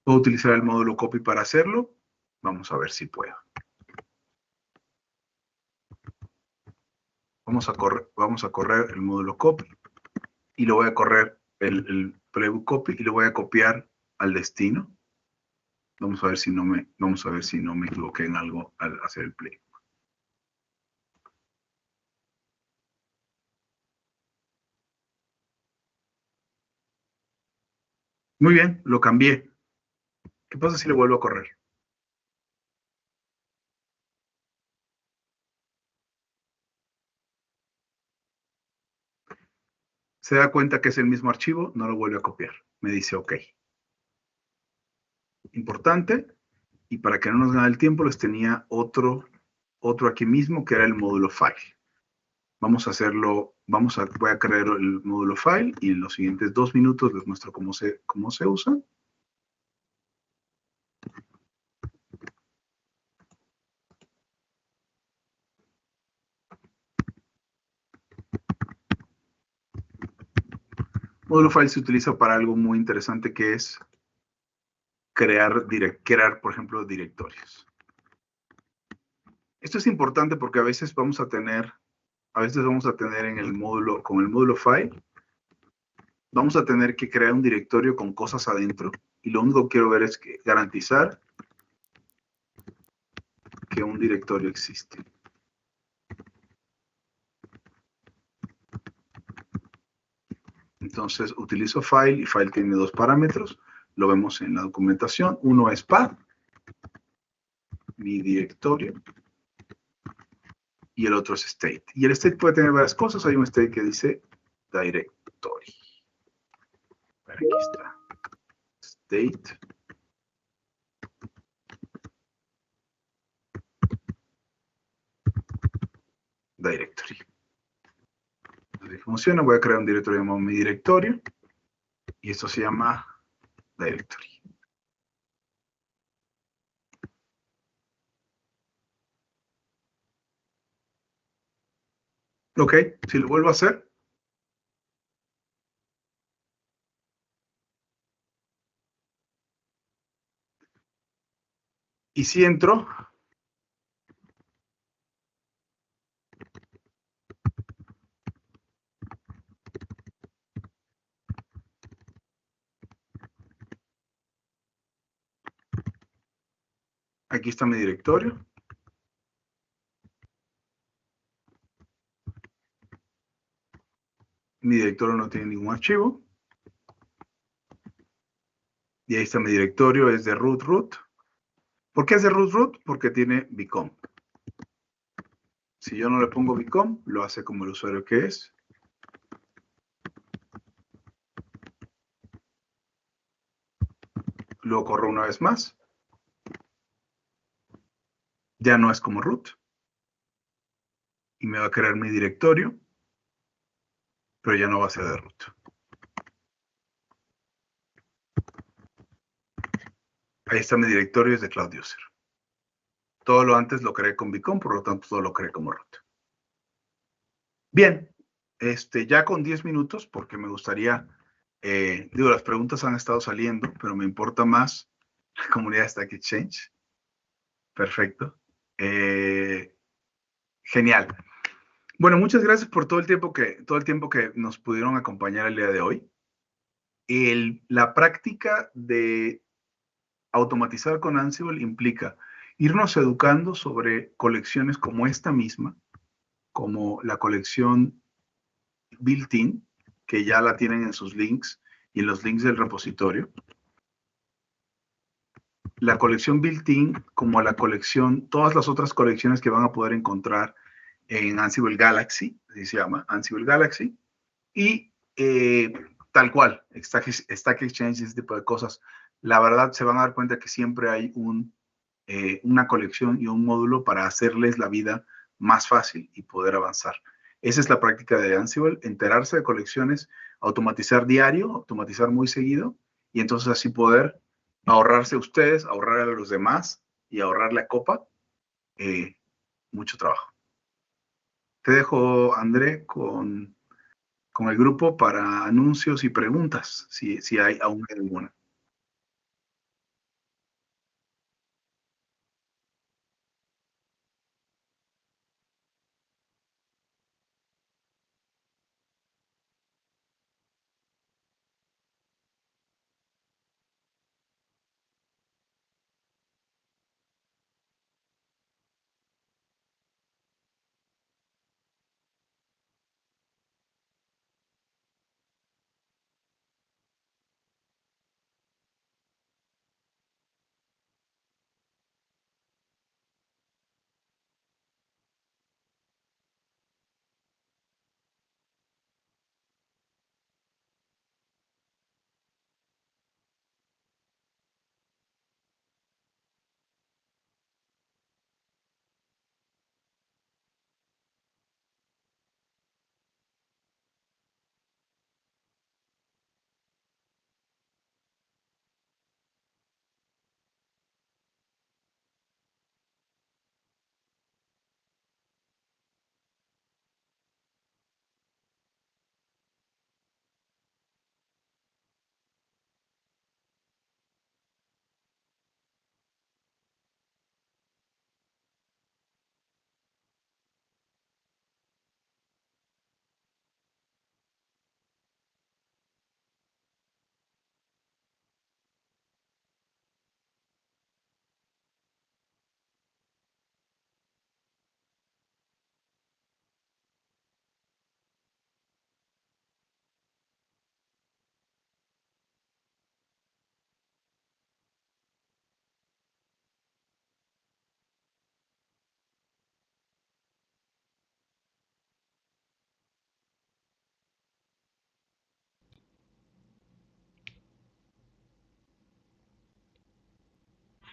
¿Puedo utilizar el módulo copy para hacerlo? Vamos a ver si puedo. Vamos a correr el módulo copy y lo voy a correr el playbook copy y lo voy a copiar al destino. Vamos a ver si no me equivoqué en algo al hacer el playbook. Muy bien, lo cambié. ¿Qué pasa si le vuelvo a correr? Se da cuenta que es el mismo archivo, no lo vuelve a copiar. Me dice OK. Importante, y para que no nos gane el tiempo, les tenía otro aquí mismo, que era el módulo file. Vamos a hacerlo, voy a crear el módulo file, y en los siguientes 2 minutos les muestro cómo se usa. Módulo file se utiliza para algo muy interesante, que es crear, por ejemplo, directorios. Esto es importante porque a veces vamos a tener en el módulo, con el módulo file, vamos a tener que crear un directorio con cosas adentro. Y lo único que quiero ver es garantizar que un directorio existe. Entonces utilizo file, y file tiene 2 parámetros. Lo vemos en la documentación. Uno es path, mi directorio, y el otro es state. Y el state puede tener varias cosas. Hay un state que dice directory. Aquí está. State. Directory. Así funciona. Voy a crear un directorio llamado mi directorio. Y esto se llama directory. Ok, si lo vuelvo a hacer. Y si entro. Aquí está mi directorio. Mi directorio no tiene ningún archivo. Y ahí está mi directorio, es de root. ¿Por qué es de root? Porque tiene bcom. Si yo no le pongo bcom, lo hace como el usuario que es. Lo corro una vez más. Ya no es como root. Y me va a crear mi directorio, pero ya no va a ser de root. Ahí está mi directorio, es de Cloud User. Todo lo antes lo creé con bcom, por lo tanto todo lo creé como root. Bien, ya con 10 minutos, porque me gustaría, las preguntas han estado saliendo, pero me importa más la comunidad de Stack Exchange. Perfecto. Genial. Bueno, muchas gracias por todo el tiempo que nos pudieron acompañar el día de hoy. La práctica de automatizar con Ansible implica irnos educando sobre colecciones como esta misma, como la colección built-in, que ya la tienen en sus links y en los links del repositorio. la colección built-in como la colección, todas las otras colecciones que van a poder encontrar en Ansible Galaxy, así se llama, Ansible Galaxy, y tal cual, Stack Exchange, ese tipo de cosas. La verdad, se van a dar cuenta que siempre hay una colección y un módulo para hacerles la vida más fácil y poder avanzar. Esa es la práctica de Ansible, enterarse de colecciones, automatizar diario, automatizar muy seguido, y entonces así poder ahorrarse a ustedes, ahorrar a los demás y ahorrarle a Copa mucho trabajo. Te dejo, André, con el grupo para anuncios y preguntas, si hay aún alguna.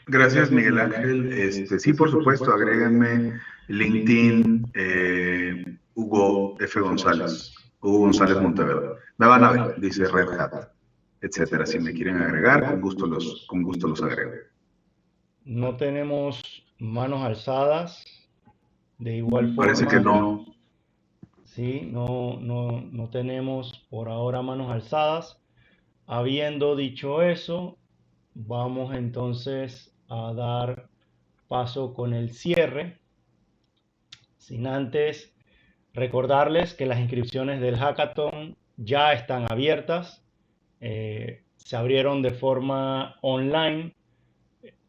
Gracias, Miguel Ángel. Sí, por supuesto, agréguenme LinkedIn, Hugo F. González, Hugo González Montevero. Me van a ver, dice Red Hat, etcétera. Si me quieren agregar, con gusto los agrego. No tenemos manos alzadas. De igual forma, parece que no. Sí, no tenemos por ahora manos alzadas. Habiendo dicho eso, vamos entonces a dar paso con el cierre. Sin antes recordarles que las inscripciones del hackathon ya están abiertas. Se abrieron de forma online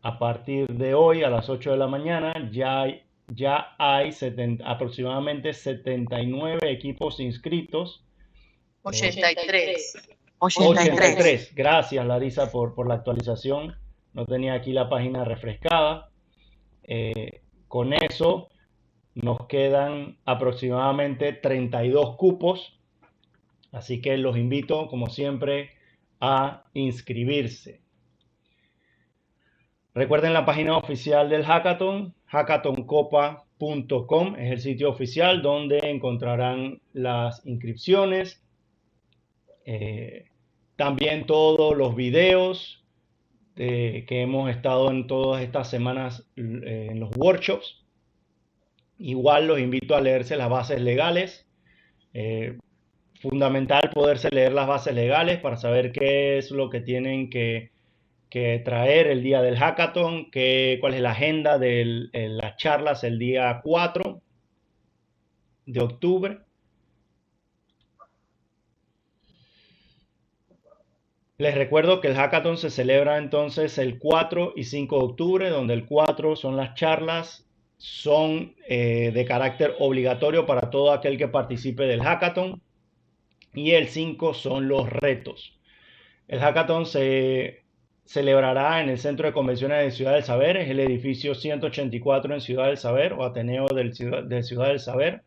a partir de hoy a las 8 de la mañana. Ya hay aproximadamente 79 equipos inscritos. 83. 83. Gracias, Larisa, por la actualización. No tenía aquí la página refrescada. Con eso nos quedan aproximadamente 32 cupos. Así que los invito, como siempre, a inscribirse. Recuerden la página oficial del hackathon, hackathoncopa.com, es el sitio oficial donde encontrarán las inscripciones. También todos los videos que hemos estado en todas estas semanas en los workshops. Igual los invito a leerse las bases legales. Fundamental poderse leer las bases legales para saber qué es lo que tienen que traer el día del hackathon, cuál es la agenda de las charlas el día 4 de octubre. Les recuerdo que el hackathon se celebra entonces el 4 y 5 de octubre, donde el 4 son las charlas, son de carácter obligatorio para todo aquel que participe del hackathon, y el 5 son los retos. El hackathon se celebrará en el Centro de Convenciones de Ciudad del Saber, es el edificio 184 en Ciudad del Saber o Ateneo de Ciudad del Saber.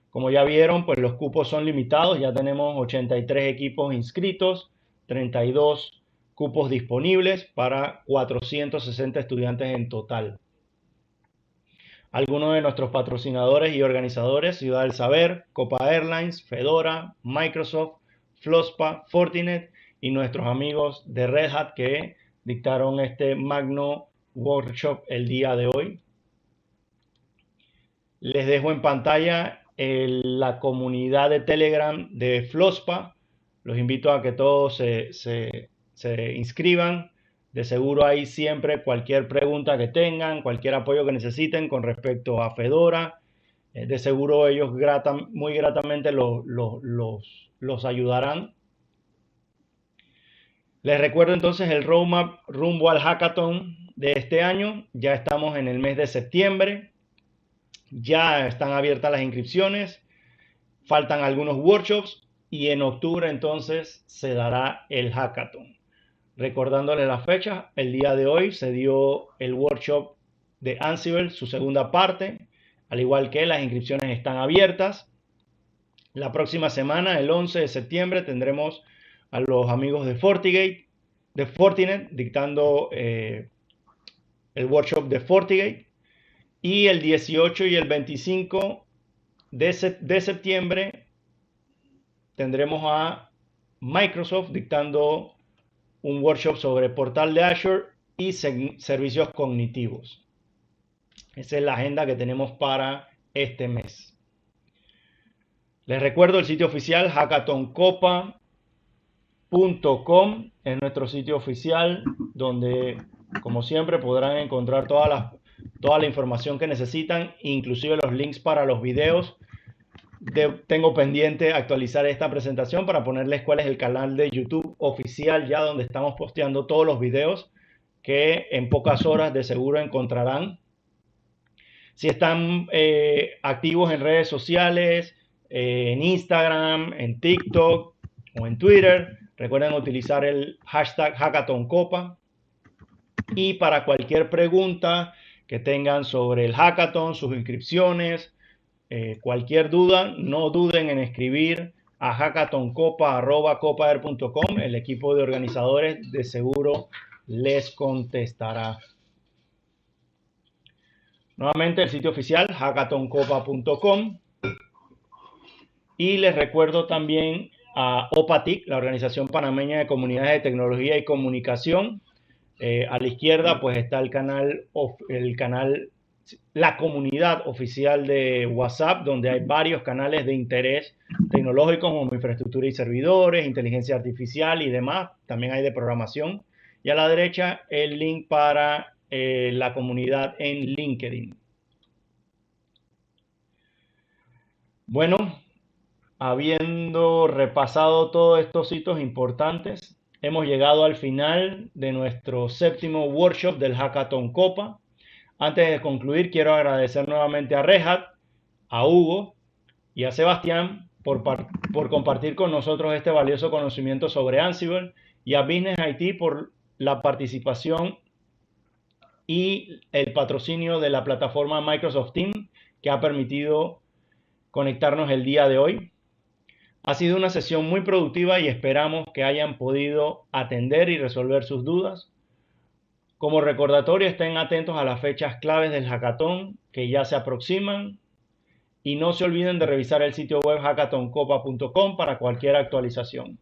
Como ya vieron, pues los cupos son limitados, ya tenemos 83 equipos inscritos, 32 cupos disponibles para 460 estudiantes en total. Algunos de nuestros patrocinadores y organizadores: Ciudad del Saber, Copa Airlines, Fedora, Microsoft, Flospa, Fortinet y nuestros amigos de Red Hat que dictaron este magno workshop el día de hoy. Les dejo en pantalla la comunidad de Telegram de Flospa. Los invito a que todos se inscriban. De seguro hay siempre cualquier pregunta que tengan, cualquier apoyo que necesiten con respecto a Fedora. De seguro ellos muy gratamente los ayudarán. Les recuerdo entonces el roadmap rumbo al hackathon de este año. Ya estamos en el mes de septiembre. Ya están abiertas las inscripciones. Faltan algunos workshops y en octubre entonces se dará el hackathon. Recordándoles las fechas, el día de hoy se dio el workshop de Ansible, su segunda parte, al igual que las inscripciones están abiertas. La próxima semana, el 11 de septiembre, tendremos a los amigos de Fortinet, dictando el workshop de FortiGate. Y el 18 y el 25 de septiembre tendremos a Microsoft dictando un workshop sobre portal de Azure y servicios cognitivos. Esa es la agenda que tenemos para este mes. Les recuerdo el sitio oficial hackathoncopa.com, es nuestro sitio oficial donde, como siempre, podrán encontrar toda la información que necesitan, inclusive los links para los videos. Tengo pendiente actualizar esta presentación para ponerles cuál es el canal de YouTube oficial ya donde estamos posteando todos los videos que en pocas horas de seguro encontrarán. Si están activos en redes sociales, en Instagram, en TikTok o en Twitter, recuerden utilizar el hashtag HackathonCopa. Y para cualquier pregunta que tengan sobre el hackathon, sus inscripciones, cualquier duda, no duden en escribir a hackathoncopa@copaer.com. El equipo de organizadores de seguro les contestará. Nuevamente el sitio oficial hackathoncopa.com. Y les recuerdo también a OPATIC, la Organización Panameña de Comunidades de Tecnología y Comunicación. A la izquierda pues está la comunidad oficial de WhatsApp, donde hay varios canales de interés tecnológicos como infraestructura y servidores, inteligencia artificial y demás. También hay de programación. Y a la derecha el link para la comunidad en LinkedIn. Bueno, habiendo repasado todos estos hitos importantes, hemos llegado al final de nuestro séptimo workshop del Hackathon Copa. Antes de concluir, quiero agradecer nuevamente a Red Hat, a Hugo y a Sebastián por compartir con nosotros este valioso conocimiento sobre Ansible, y a Business IT por la participación y el patrocinio de la plataforma Microsoft Teams que ha permitido conectarnos el día de hoy. Ha sido una sesión muy productiva y esperamos que hayan podido atender y resolver sus dudas. Como recordatorio, estén atentos a las fechas claves del hackathon que ya se aproximan y no se olviden de revisar el sitio web hackathoncopa.com para cualquier actualización.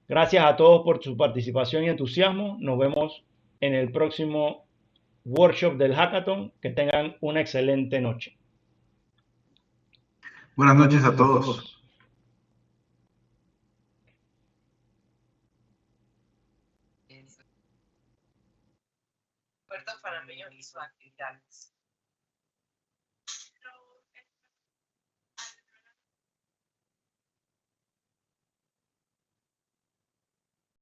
Gracias a todos por su participación y entusiasmo. Nos vemos en el próximo workshop del hackathon. Que tengan una excelente noche. Buenas noches a todos. Puerto Panameño y sus actividades.